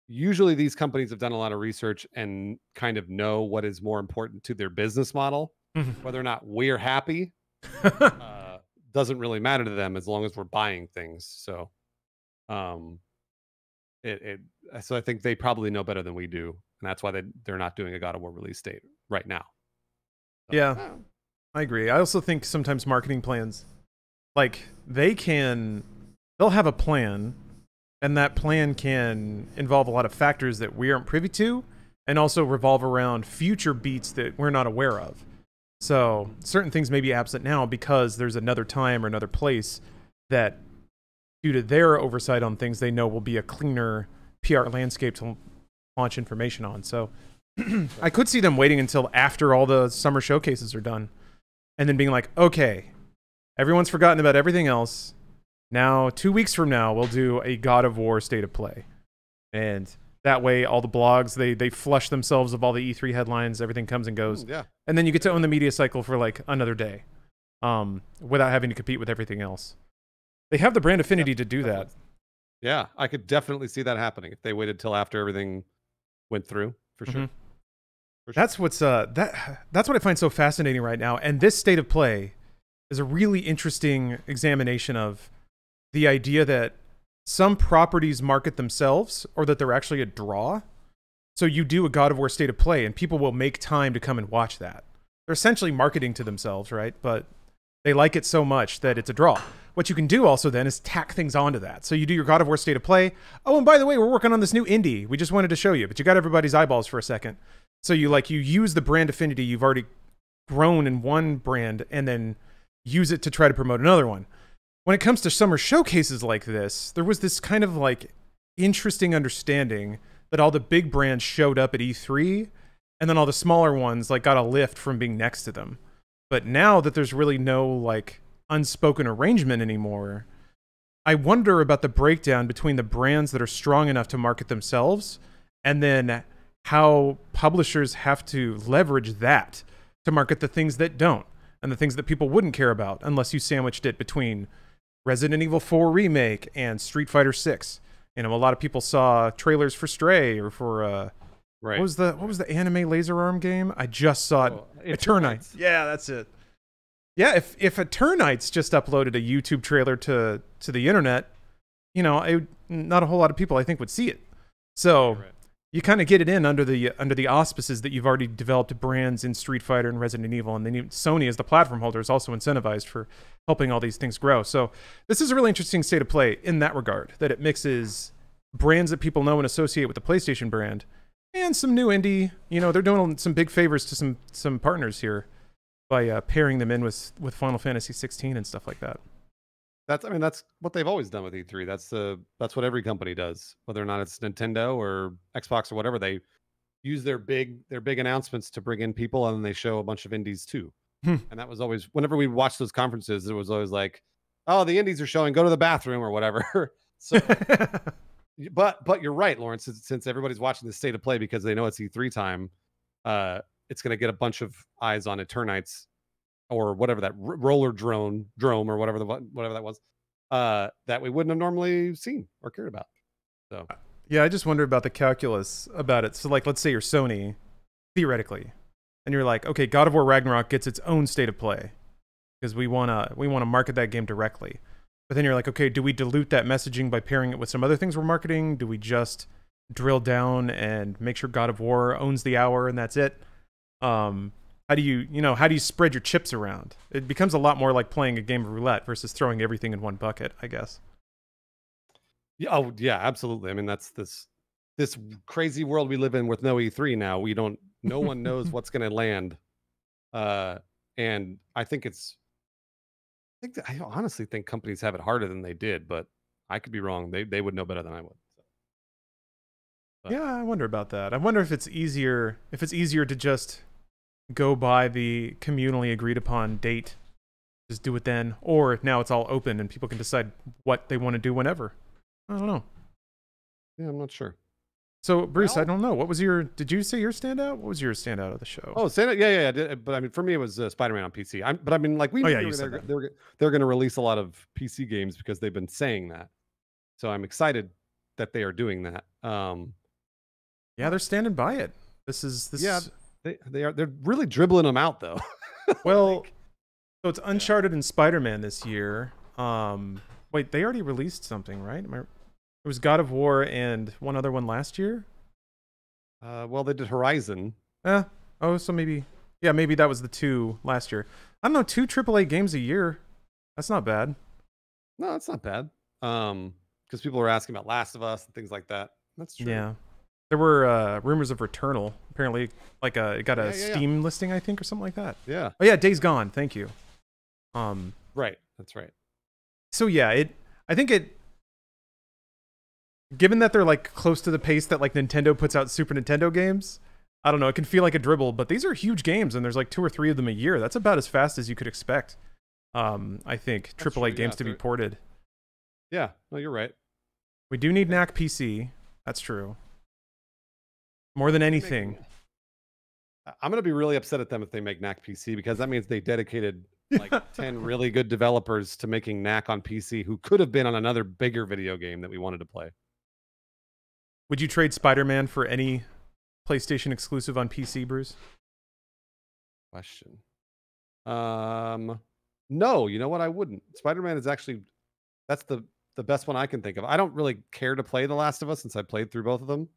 usually these companies have done a lot of research and kind of know what is more important to their business model. Whether or not we're happy doesn't really matter to them as long as we're buying things. So, so I think they probably know better than we do, and that's why they're not doing a God of War release date right now. So, yeah, I agree. I also think sometimes marketing plans, like they'll have a plan, and that plan can involve a lot of factors that we aren't privy to, and also revolve around future beats that we're not aware of. So certain things may be absent now because there's another time or another place that, due to their oversight on things, they know will be a cleaner PR landscape to launch information on. So I could see them waiting until after all the summer showcases are done and then being like, okay, everyone's forgotten about everything else. Now, 2 weeks from now, we'll do a God of War state of play. And that way, all the blogs, they flush themselves of all the E3 headlines, everything comes and goes. Yeah. And then you get to own the media cycle for like another day without having to compete with everything else. They have the brand affinity to do that. Yeah, I could definitely see that happening if they waited till after everything went through, for sure. For sure. That's what's that's what I find so fascinating right now. And this state of play is a really interesting examination of the idea that some properties market themselves, or that they're actually a draw. So you do a God of War state of play, and people will make time to come and watch that. They're essentially marketing to themselves, right? But they like it so much that it's a draw. What you can do also then is tack things onto that. So you do your God of War state of play. Oh, and by the way, we're working on this new indie. We just wanted to show you, but you got everybody's eyeballs for a second. So you use the brand affinity you've already grown in one brand, and then use it to try to promote another one. When it comes to summer showcases like this, there was this kind of like interesting understanding that all the big brands showed up at E3, and then all the smaller ones like got a lift from being next to them. But now that there's really no like unspoken arrangement anymore, I wonder about the breakdown between the brands that are strong enough to market themselves, and then how publishers have to leverage that to market the things that don't, and the things that people wouldn't care about unless you sandwiched it between Resident Evil 4 Remake and Street Fighter 6. You know, a lot of people saw trailers for Stray or for right. What was the anime laser arm game? I just saw it. Eternites. Yeah, that's it. Yeah, if Eternites just uploaded a YouTube trailer to the internet, you know, not a whole lot of people I think would see it. So you kind of get it in under the auspices that you've already developed brands in Street Fighter and Resident Evil, and then Sony as the platform holder is also incentivized for helping all these things grow. So this is a really interesting state of play in that regard, that it mixes brands that people know and associate with the PlayStation brand and some new indie. You know, they're doing some big favors to some partners here by pairing them in with Final Fantasy 16 and stuff like that. That's what they've always done with E3. That's what every company does, whether or not it's Nintendo or Xbox or whatever. They use their big announcements to bring in people, and then they show a bunch of indies too. And that was always, whenever we watched those conferences, it was always like, oh, the indies are showing, go to the bathroom or whatever. So, but you're right, Lawrence. Since everybody's watching the state of play because they know it's E3 time, it's going to get a bunch of eyes on Eternites or whatever that roller drome or whatever that was, that we wouldn't have normally seen or cared about. So yeah, I just wonder about the calculus about it. So like, let's say you're Sony, theoretically, and you're like, okay, God of War Ragnarok gets its own state of play because we wanna market that game directly. But then you're like, okay, do we dilute that messaging by pairing it with some other things we're marketing? Do we just drill down and make sure God of War owns the hour and that's it? How do you spread your chips around? It becomes a lot more like playing a game of roulette versus throwing everything in one bucket, I guess. Yeah, oh yeah, absolutely. I mean, that's this crazy world we live in with no E3 now. No one knows what's going to land. And I honestly think companies have it harder than they did, but I could be wrong. They would know better than I would. So. Yeah, I wonder about that. I wonder if it's easier to just go by the communally agreed upon date, just do it then, or if now it's all open and people can decide what they want to do whenever. I don't know. Yeah, I'm not sure. So Bruce, I don't know. What was your? Did you say your standout? What was your standout of the show? Oh, standout. Yeah. I did, but I mean, for me, it was Spider-Man on PC. But I mean, like we knew they're going to release a lot of PC games because they've been saying that. So I'm excited that they are doing that. Yeah, they're standing by it. This. Yeah, they are. They're really dribbling them out though. Well, so it's Uncharted and Spider-Man this year. Wait, they already released something, right? It was God of War and one other one last year. Well, they did Horizon. Oh, so maybe that was the 2 last year. I don't know, 2 AAA games a year. That's not bad. No, that's not bad. Because people were asking about Last of Us and things like that. That's true. Yeah. There were rumors of Returnal. Apparently, like it got a Steam listing, I think, or something like that. Yeah. Oh yeah, Days Gone. Thank you. Right. That's right. So yeah, I think it. Given that they're like close to the pace that like Nintendo puts out Super Nintendo games, I don't know, it can feel like a dribble, but these are huge games and there's like 2 or 3 of them a year. That's about as fast as you could expect. I think AAA games to be ported. Yeah, no, you're right. We do need NAC PC. That's true. More than anything. I'm going to be really upset at them if they make NAC PC because that means they dedicated like 10 really good developers to making NAC on PC who could have been on another bigger video game that we wanted to play. Would you trade Spider-Man for any PlayStation exclusive on PC, Bruce? Question. No, you know what? I wouldn't. Spider-Man is actually, that's the best one I can think of. I don't really care to play The Last of Us since I played through both of them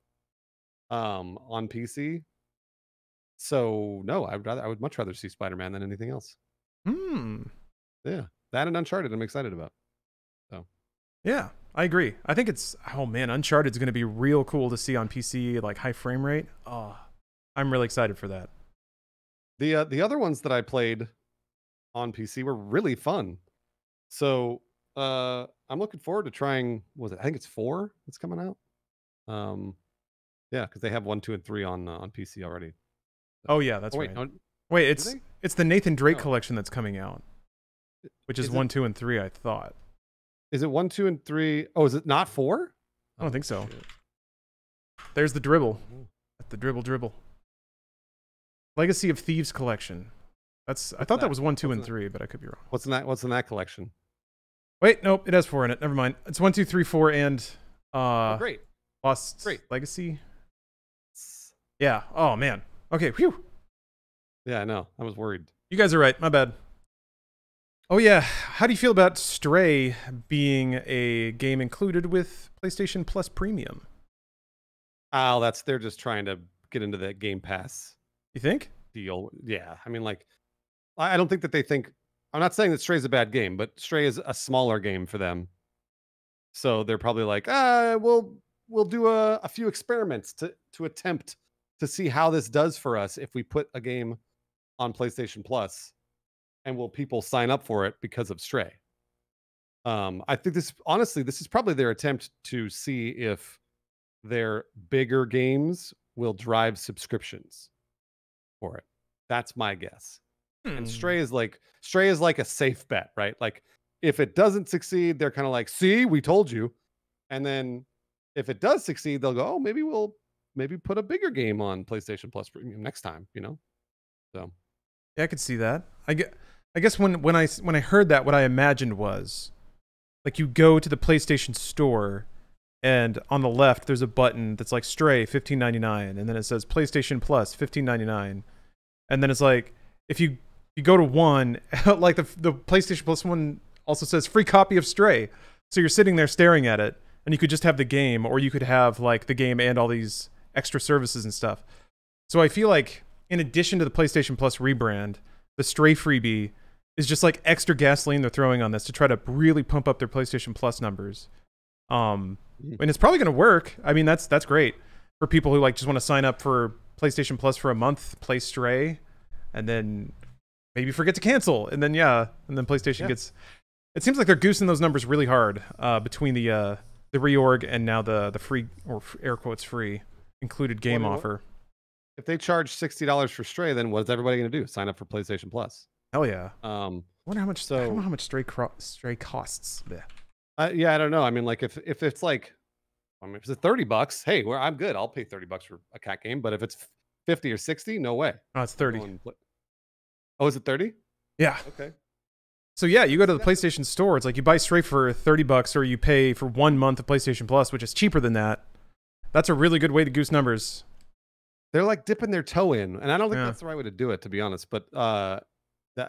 on PC. So no, I would much rather see Spider-Man than anything else. Yeah, that and Uncharted I'm excited about. So yeah, I agree. I think Uncharted is going to be real cool to see on PC, like high frame rate. Oh, I'm really excited for that. The other ones that I played on PC were really fun. So I'm looking forward to trying. I think it's 4 that's coming out. Yeah, because they have 1, 2, and 3 on PC already. So. Oh yeah, that's right. Wait, it's the Nathan Drake collection that's coming out, which is 1, 2, and 3. I thought. Is it 1, 2, and 3? Oh, is it not 4? I don't think so. Shit. There's the dribble. The dribble. Legacy of Thieves collection. I thought that was 1, 2, and 3, but I could be wrong. What's in that collection? Wait, nope, it has 4 in it. Never mind. It's 1, 2, 3, 4, and great. Lost Legacy. Yeah. Oh man. Okay. Whew. Yeah, I know. I was worried. You guys are right. My bad. Oh yeah. How do you feel about Stray being a game included with PlayStation Plus Premium? Oh, they're just trying to get into that Game Pass. You think? Deal. Yeah. I mean, like, I don't think that they think. I'm not saying that Stray's a bad game, but Stray is a smaller game for them. So they're probably like, we'll do a few experiments to attempt to see how this does for us if we put a game on PlayStation Plus, and will people sign up for it because of Stray? I think this is probably their attempt to see if their bigger games will drive subscriptions for it. That's my guess. And Stray is like a safe bet, right? Like if it doesn't succeed, they're kind of like, see, we told you. And then if it does succeed, they'll go, oh, maybe we'll put a bigger game on PlayStation Plus Premium next time, So yeah, I could see that. I guess when I heard that, what I imagined was like you go to the PlayStation Store and on the left there's a button that's like Stray $15.99, and then it says PlayStation Plus $15.99, and then it's like if you go to one, like the PlayStation Plus one also says free copy of Stray, so you're sitting there staring at it, and you could just have the game, or you could have like the game and all these extra services and stuff. So I feel like in addition to the PlayStation Plus rebrand, the Stray freebie is just like extra gasoline they're throwing on this to try to really pump up their PlayStation Plus numbers. And it's probably going to work. I mean, that's great for people who like just want to sign up for PlayStation Plus for a month, play Stray, and then maybe forget to cancel, and then PlayStation gets. It seems like they're goosing those numbers really hard between the reorg and now the free, or air quotes free, included game offer. If they charge $60 for Stray, then what is everybody going to do? Sign up for PlayStation Plus? Hell yeah. I wonder how much. I don't know how much Stray costs. Yeah, I don't know. I mean, like if it's like I mean, if it's $30, hey, I'm good. I'll pay $30 for a cat game. But if it's 50 or 60, no way. Oh, it's 30. Oh, is it 30? Yeah. Okay. So yeah, you go to the PlayStation Store. It's like you buy Stray for $30, or you pay for 1 month of PlayStation Plus, which is cheaper than that. That's a really good way to goose numbers. They're like dipping their toe in, and I don't think that's the right way to do it, to be honest. But that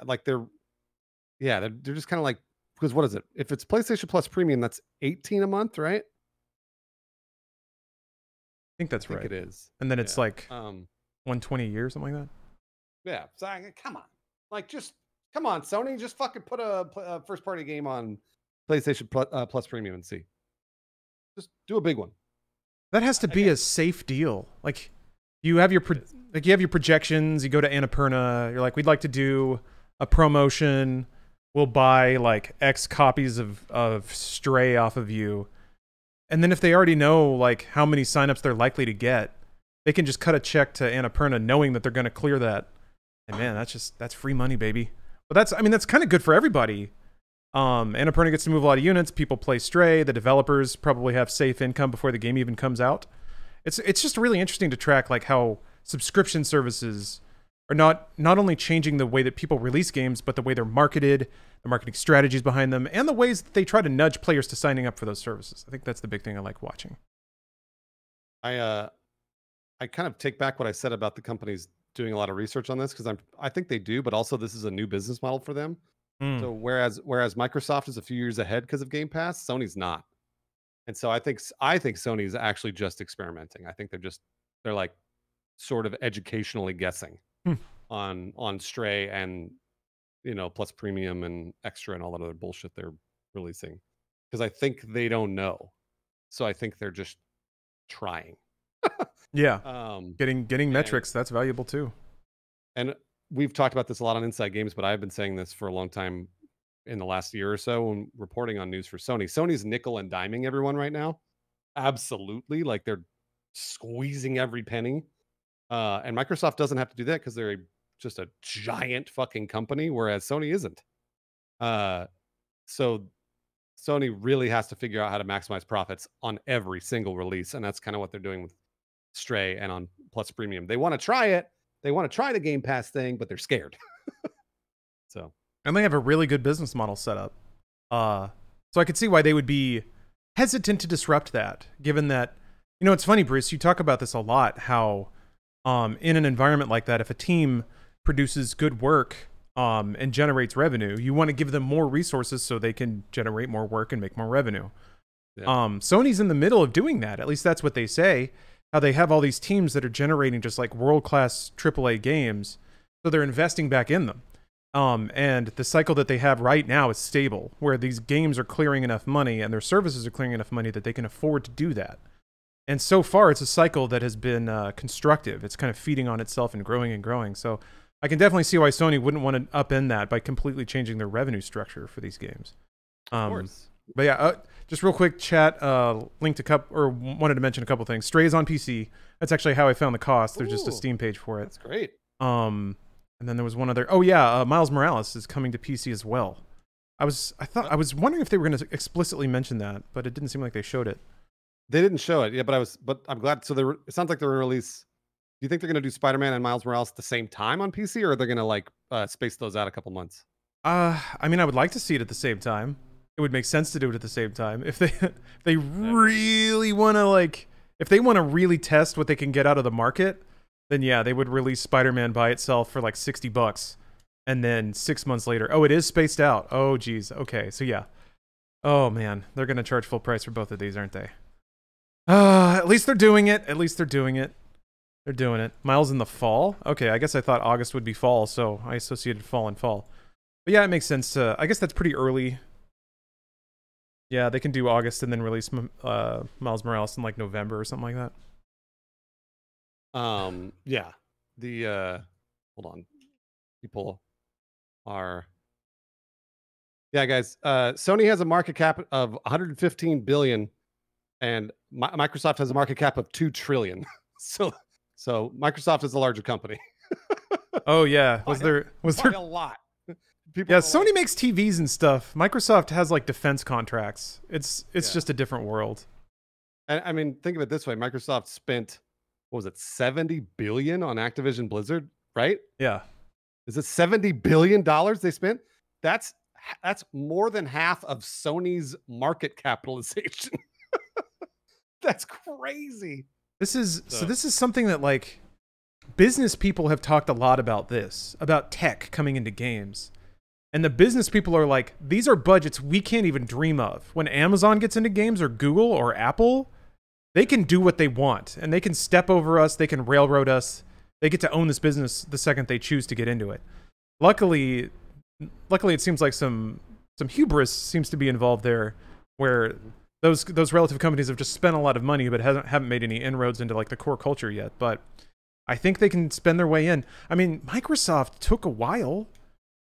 like they're just kind of like, because what is it? If it's PlayStation Plus Premium, that's $18 a month, right? I think that's right. It is. And then it's like $120 a year or something like that. Yeah. So come on, like come on, Sony, just fucking put a first party game on PlayStation Plus Premium and see. Just do a big one. That has to be a safe deal. Like you have your projections. You go to Annapurna. You're like, we'd like to do a promotion. We'll buy like X copies of Stray off of you. And then if they already know like how many signups they're likely to get, they can just cut a check to Annapurna knowing that they're going to clear that. And man, that's free money, baby. But that's kind of good for everybody. Annapurna gets to move a lot of units. People play Stray. The developers probably have safe income before the game even comes out. It's just really interesting to track like how subscription services are not only changing the way that people release games, but the way they're marketed, the marketing strategies behind them, and the ways that they try to nudge players to signing up for those services. I think that's the big thing I like watching. I kind of take back what I said about the companies doing a lot of research on this, because I think they do, but also this is a new business model for them. So whereas Microsoft is a few years ahead because of Game Pass, Sony's not. And so I think Sony's actually just experimenting. I think they're like sort of educationally guessing on Stray and Plus Premium and Extra and all that other bullshit they're releasing, because I think they don't know. So I think they're just trying. Yeah. Getting metrics, that's valuable too. And we've talked about this a lot on Inside Games, but I've been saying this for a long time in the last year or so when reporting on news for Sony. Sony's nickel and diming everyone right now. Absolutely. Like they're squeezing every penny. And Microsoft doesn't have to do that because they're just a giant fucking company, whereas Sony isn't. So Sony really has to figure out how to maximize profits on every single release. And that's kind of what they're doing with Stray and on Plus Premium. They want to try it. They want to try the Game Pass thing, but they're scared. And they have a really good business model set up. So I could see why they would be hesitant to disrupt that, given that, it's funny, Bruce, you talk about this a lot, how in an environment like that, if a team produces good work and generates revenue, you want to give them more resources so they can generate more work and make more revenue. Yeah. Sony's in the middle of doing that. At least that's what they say. How they have all these teams that are generating just like world-class AAA games, so they're investing back in them. And the cycle that they have right now is stable, where these games are clearing enough money and their services are clearing enough money that they can afford to do that. And so far, it's a cycle that has been constructive. It's kind of feeding on itself and growing and growing. So I can definitely see why Sony wouldn't want to upend that by completely changing their revenue structure for these games. Of course. But yeah, just real quick, chat, wanted to mention a couple things. Stray is on PC. That's actually how I found the cost. There's just a Steam page for it. That's great. And then there was one other. Oh yeah, Miles Morales is coming to PC as well. I was wondering if they were going to explicitly mention that, but it didn't seem like they showed it. They didn't show it, yeah. But I'm glad. So it sounds like they're going to release. Do you think they're going to do Spider-Man and Miles Morales at the same time on PC, or are they going to space those out a couple months? I mean, I would like to see it at the same time. It would make sense to do it at the same time. If they really want to if they want to really test what they can get out of the market, then yeah, they would release Spider-Man by itself for like $60, and then 6 months later, it is spaced out. Oh geez, okay, so yeah. Oh man, they're gonna charge full price for both of these, aren't they? At least they're doing it. They're doing it. Miles in the fall? Okay, I guess I thought August would be fall, so I associated fall and fall. But yeah, it makes sense to... I guess that's pretty early. Yeah, they can do August and then release Miles Morales in like November or something like that. Yeah. Hold on. People are... Yeah, guys. Sony has a market cap of 115 billion, and Microsoft has a market cap of 2 trillion. So Microsoft is a larger company. Oh yeah, was there a lot? Sony makes TVs and stuff. Microsoft has like defense contracts. It's just a different world. And I mean, think of it this way: Microsoft spent, what was it, 70 billion on Activision Blizzard, right? Yeah. Is it 70 billion dollars they spent? That's more than half of Sony's market capitalization. That's crazy. This is this is something that like business people have talked a lot about about tech coming into games. And the business people are like, these are budgets we can't even dream of. When Amazon gets into games or Google or Apple, they can do what they want and they can step over us, they can railroad us. They get to own this business the second they choose to get into it. Luckily it seems like some hubris seems to be involved there, where those relative companies have just spent a lot of money but haven't made any inroads into like the core culture yet. But I think they can spend their way in. I mean, Microsoft took a while.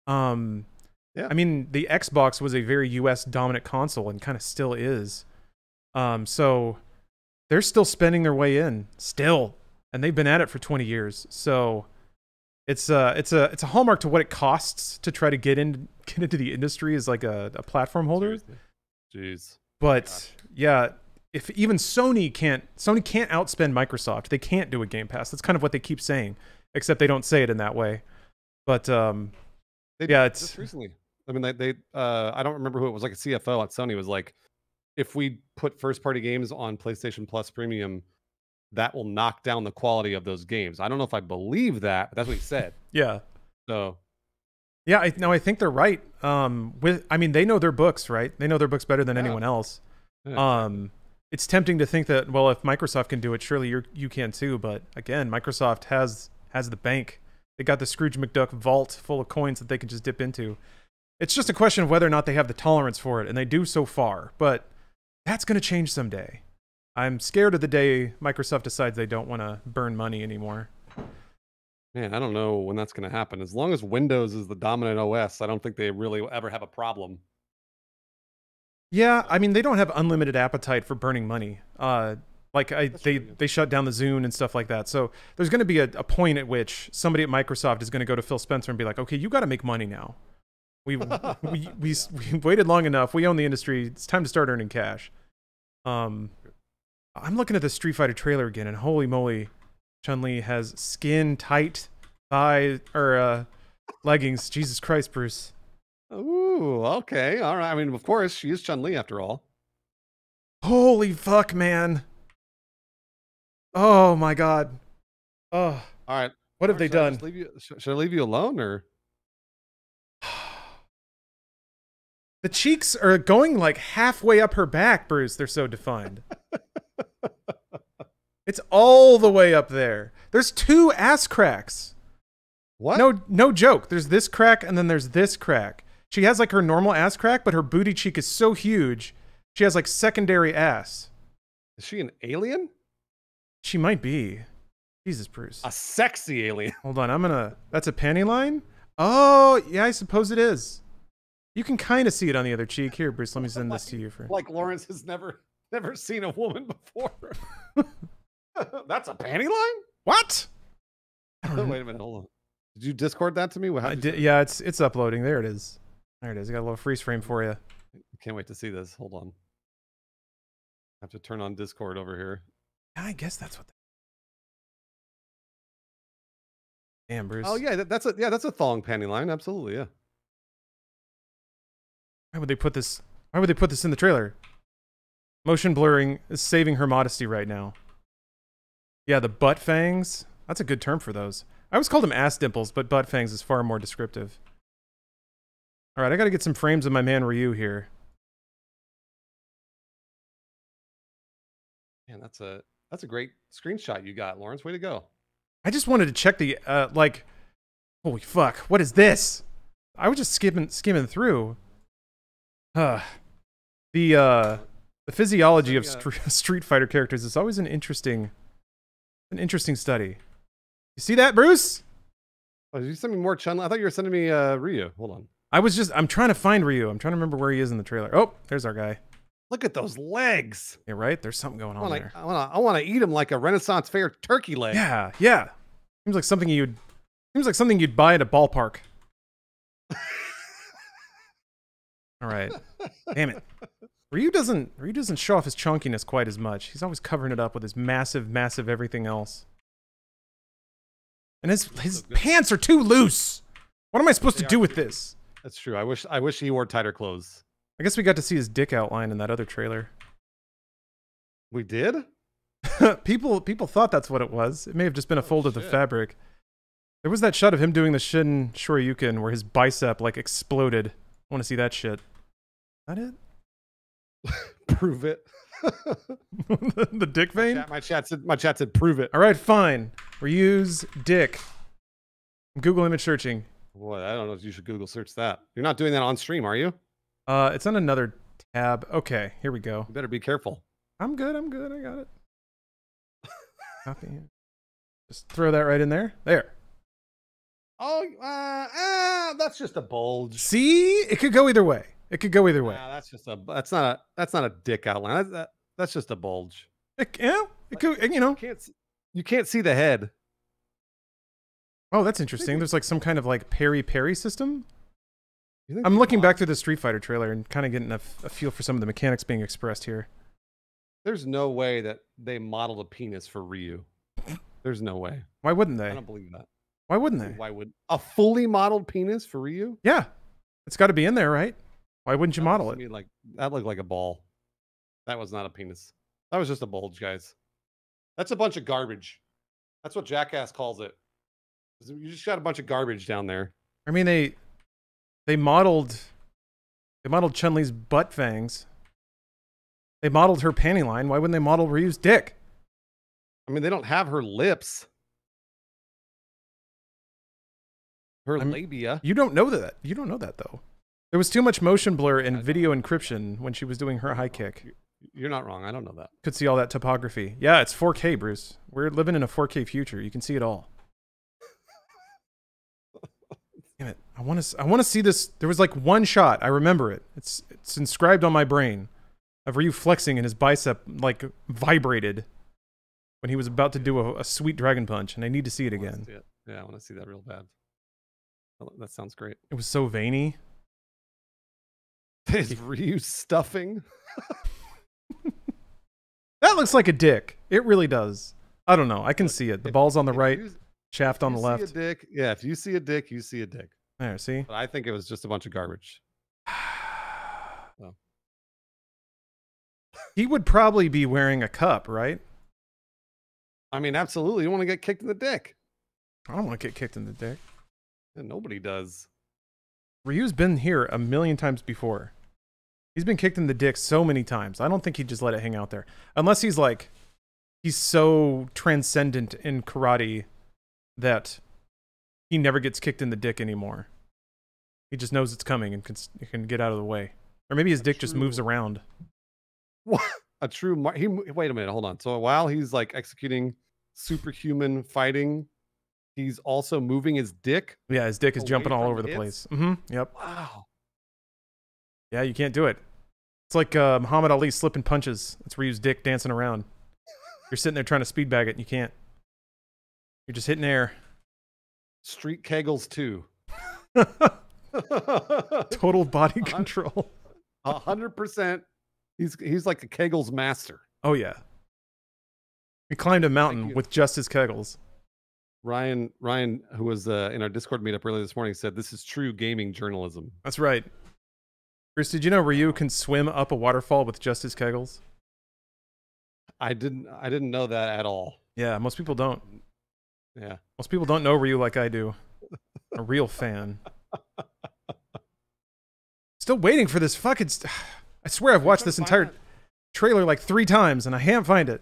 Yeah. I mean, the Xbox was a very US dominant console and kind of still is. So they're still spending their way in still, and they've been at it for 20 years. So it's a hallmark to what it costs to try to get into the industry as like a platform holder. Jeez. But yeah, if even Sony can't outspend Microsoft. They can't do a Game Pass. That's kind of what they keep saying, except they don't say it in that way. But yeah, it's just recently. I mean, they I don't remember who it was. Like a CFO at Sony was like, if we put first party games on PlayStation Plus Premium, that will knock down the quality of those games. I don't know if I believe that, but that's what he said. Yeah. So yeah, I think they're right. I mean, they know their books, right? They know their books better than anyone else. Yeah. It's tempting to think that, well, if Microsoft can do it, surely you can too. But again, Microsoft has the bank. They got the Scrooge McDuck vault full of coins that they can just dip into. It's just a question of whether or not they have the tolerance for it, and they do so far. But that's going to change someday. I'm scared of the day Microsoft decides they don't want to burn money anymore. Man, I don't know when that's going to happen. As long as Windows is the dominant OS, I don't think they really will ever have a problem. Yeah, I mean, they don't have unlimited appetite for burning money. They shut down the Zune and stuff like that. So there's going to be a point at which somebody at Microsoft is going to go to Phil Spencer and be like, okay, you got to make money now. We waited long enough. We own the industry. It's time to start earning cash. I'm looking at the Street Fighter trailer again, and holy moly, Chun-Li has skin-tight leggings. Jesus Christ, Bruce. Ooh, okay. All right. I mean, of course, she is Chun-Li after all. Holy fuck, man. Oh, my God. Oh. All right. What have they done? Should I leave you alone, or? The cheeks are going like halfway up her back, Bruce. They're so defined. It's all the way up there. There's 2 ass cracks. What? No joke. There's this crack and then there's this crack. She has like her normal ass crack, but her booty cheek is so huge. She has like secondary ass. Is she an alien? She might be. Jesus, Bruce. A sexy alien. Hold on. That's a panty line? Oh, yeah, I suppose it is. You can kind of see it on the other cheek. Here, Bruce, let me send this to you. Like Lawrence has never seen a woman before. That's a panty line? What? Wait a minute, hold on. Did you Discord that to me? Yeah, it's uploading. There it is. There it is. I got a little freeze frame for you. I can't wait to see this. Hold on. I have to turn on Discord over here. I guess that's what. Damn, Bruce. Oh yeah, that's a thong panty line. Absolutely, yeah. Why would they put this? Why would they put this in the trailer? Motion blurring is saving her modesty right now. Yeah, the butt fangs. That's a good term for those. I always called them ass dimples, but butt fangs is far more descriptive. All right, I got to get some frames of my man Ryu here. Man, that's a great screenshot you got, Lawrence. Way to go. I just wanted to check the holy fuck, what is this? I was just skimming through. The physiology of Street Fighter characters is always an interesting study. You see that, Bruce? Oh, did you send me more Chun-Li? I thought you were sending me Ryu. Hold on. I'm trying to find Ryu. I'm trying to remember where he is in the trailer. Oh, there's our guy. Look at those legs. Yeah, right? There's something going on there. I want to eat him like a Renaissance fair turkey leg. Yeah. Seems like something you'd buy at a ballpark. All right. Damn it. Ryu doesn't show off his chunkiness quite as much. He's always covering it up with his massive everything else. And his pants are too loose. What am I supposed to do with this? That's true. I wish he wore tighter clothes. I guess we got to see his dick outline in that other trailer. We did? People thought that's what it was. It may have just been a fold of the fabric. There was that shot of him doing the Shin Shoryuken where his bicep like exploded. I want to see that shit. Is that it? Prove it. The dick vein? My chat said prove it. All right, fine. Reuse dick. I'm Google image searching. Boy, I don't know if you should Google search that. You're not doing that on stream, are you? It's on another tab. Okay, here we go. You better be careful. I'm good. I got it. Copy. Just throw that right in there. There. Oh, that's just a bulge. See? It could go either way. That's not a dick outline. That's just a bulge. It could, you know. You can't see the head. Oh, that's interesting. There's like some kind of like parry system. I'm looking back through the Street Fighter trailer and kind of getting a feel for some of the mechanics being expressed here. There's no way that they modeled a penis for Ryu. There's no way. Why wouldn't they? I don't believe that. Why wouldn't they? Why would a fully modeled penis for Ryu? Yeah, it's got to be in there, right? Why wouldn't you model it? Like that looked like a ball. That was not a penis. That was just a bulge, guys. That's a bunch of garbage. That's what Jackass calls it. You just got a bunch of garbage down there. I mean, they modeled Chun-Li's butt fangs. They modeled her panty line. Why wouldn't they model Ryu's dick? I mean, they don't have her lips. Her labia. You don't know that. You don't know that, though. There was too much motion blur and video encryption when she was doing her high kick. You're not wrong. I don't know that. Could see all that topography. Yeah, it's 4K, Bruce. We're living in a 4K future. You can see it all. Damn it. I want to see this. There was like one shot. I remember it. It's inscribed on my brain of Ryu flexing and his bicep like vibrated when he was about to do a sweet dragon punch, and I need to see it again. Yeah, I want to see that real bad. That sounds great. It was so veiny. Is Ryu stuffing? That looks like a dick. It really does. I don't know. I can see it. The ball's on the right, shaft on the left. See a dick. Yeah, if you see a dick, you see a dick. There, see? But I think it was just a bunch of garbage. So. He would probably be wearing a cup, right? I mean, absolutely. You want to get kicked in the dick. I don't want to get kicked in the dick. Yeah, nobody does. Ryu's been here a million times before. He's been kicked in the dick so many times. I don't think he'd just let it hang out there. Unless he's like, he's so transcendent in karate that he never gets kicked in the dick anymore. He just knows it's coming and can get out of the way. Or maybe his dick just moves around. What? A true... Wait a minute, hold on. So while he's like executing superhuman fighting, he's also moving his dick? Yeah, his dick is jumping all over the place. Mm-hmm. Yep. Wow. Yeah, you can't do it. It's like Muhammad Ali slipping punches. That's Ryu's dick dancing around. You're sitting there trying to speed bag it and you can't. You're just hitting air. Street Kegels 2. Total body control. 100%. He's like a Kegels master. Oh, yeah. He climbed a mountain with just his Kegels. Ryan, who was in our Discord meetup earlier this morning, said this is true gaming journalism. That's right. Bruce, did you know Ryu can swim up a waterfall with just his Kegels? I didn't know that at all. Yeah, most people don't. Yeah. Most people don't know Ryu like I do. A real fan. Still waiting for this fucking... I swear I've watched this entire trailer like 3 times and I can't find it.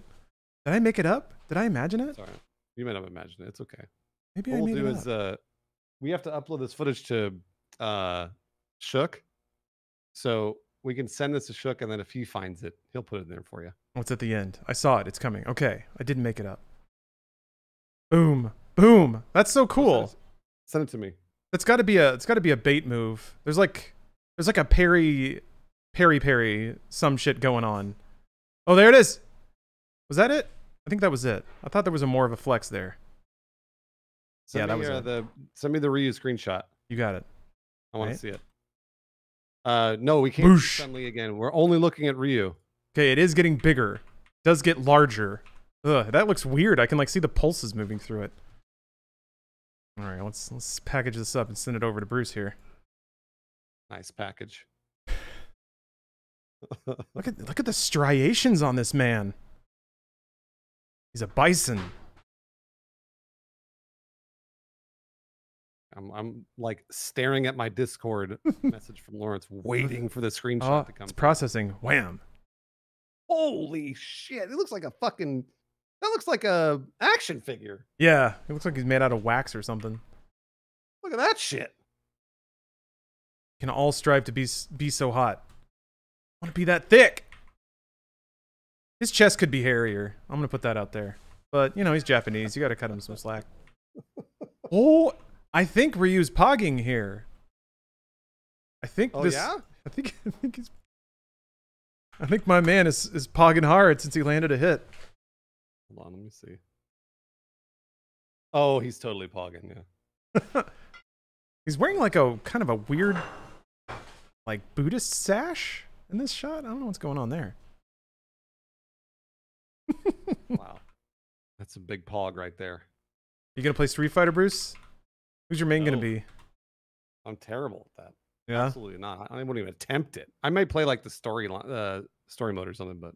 Did I make it up? Did I imagine it? Sorry. You might have imagined it. It's okay. Maybe what I we'll made do it is up. we have to upload this footage to Shook. So we can send this to Shook, and then if he finds it, he'll put it there for you. What's at the end? I saw it. It's coming. Okay. I didn't make it up. Boom. Boom. That's so cool. Send it to me. It's got to be a bait move. There's like a parry some shit going on. Oh, there it is. Was that it? I think that was it. I thought there was more of a flex there. Send me the Ryu screenshot. You got it. I want to see it. No, we can't see Chun-Li again. We're only looking at Ryu. Okay, it is getting bigger. It does get larger. Ugh, that looks weird. I can like see the pulses moving through it. All right, let's package this up and send it over to Bruce here. Nice package. Look at the striations on this man. He's a bison. I'm like staring at my Discord message from Lawrence, waiting for the screenshot to come. It's processing. Wham! Holy shit! It looks like a fucking. That looks like a action figure. Yeah, it looks like he's made out of wax or something. Look at that shit. Can all strive to be so hot. I want to be that thick. His chest could be hairier. I'm gonna put that out there. But you know he's Japanese. You got to cut him some slack. Oh. I think Ryu's pogging here. I think this. Yeah? I think he's. I think my man is pogging hard since he landed a hit. Hold on, let me see. Oh, he's totally pogging. Yeah. He's wearing like a kind of a weird, like Buddhist sash in this shot. I don't know what's going on there. Wow, that's a big pog right there. You gonna play Street Fighter, Bruce? Who's your main gonna be? I'm terrible at that. Yeah, absolutely not. I wouldn't even attempt it. I may play like the story mode or something, but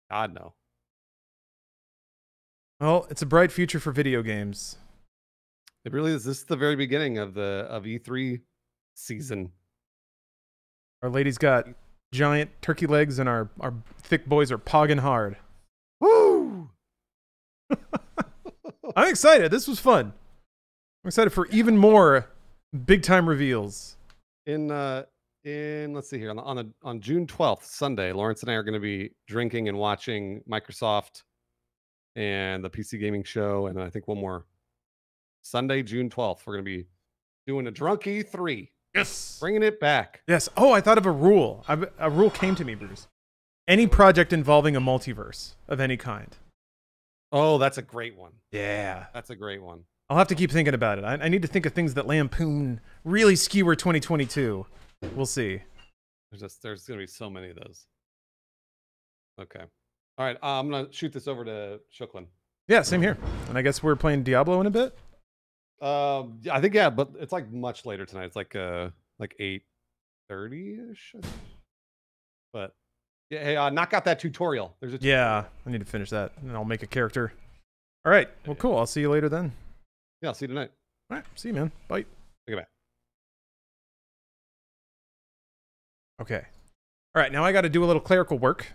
God no. Well, it's a bright future for video games. It really is. This is the very beginning of E3 season. Our ladies got giant turkey legs, and our thick boys are pogging hard. Woo! I'm excited. This was fun. I'm excited for even more big time reveals. In let's see here on June 12th, Sunday, Lawrence and I are going to be drinking and watching Microsoft and the PC gaming show, and I think one more. Sunday, June 12th, we're going to be doing a drunk E3. Yes, bringing it back. Yes. Oh, I thought of a rule. A rule came to me, Bruce. Any project involving a multiverse of any kind. Oh, that's a great one. Yeah. That's a great one. I'll have to keep thinking about it. I need to think of things that lampoon really skewer 2022. We'll see. There's going to be so many of those. Okay. All right. I'm going to shoot this over to Shuklin. Yeah, same here. And I guess we're playing Diablo in a bit? I think, yeah, but it's like much later tonight. It's like 8:30-ish. But yeah, hey, knock out that tutorial. There's a tutorial. Yeah, I need to finish that, and I'll make a character. All right, well, cool. I'll see you later then. Yeah, I'll see you tonight. All right, see you, man. Bye. Okay, bye. Okay. All right, now I got to do a little clerical work.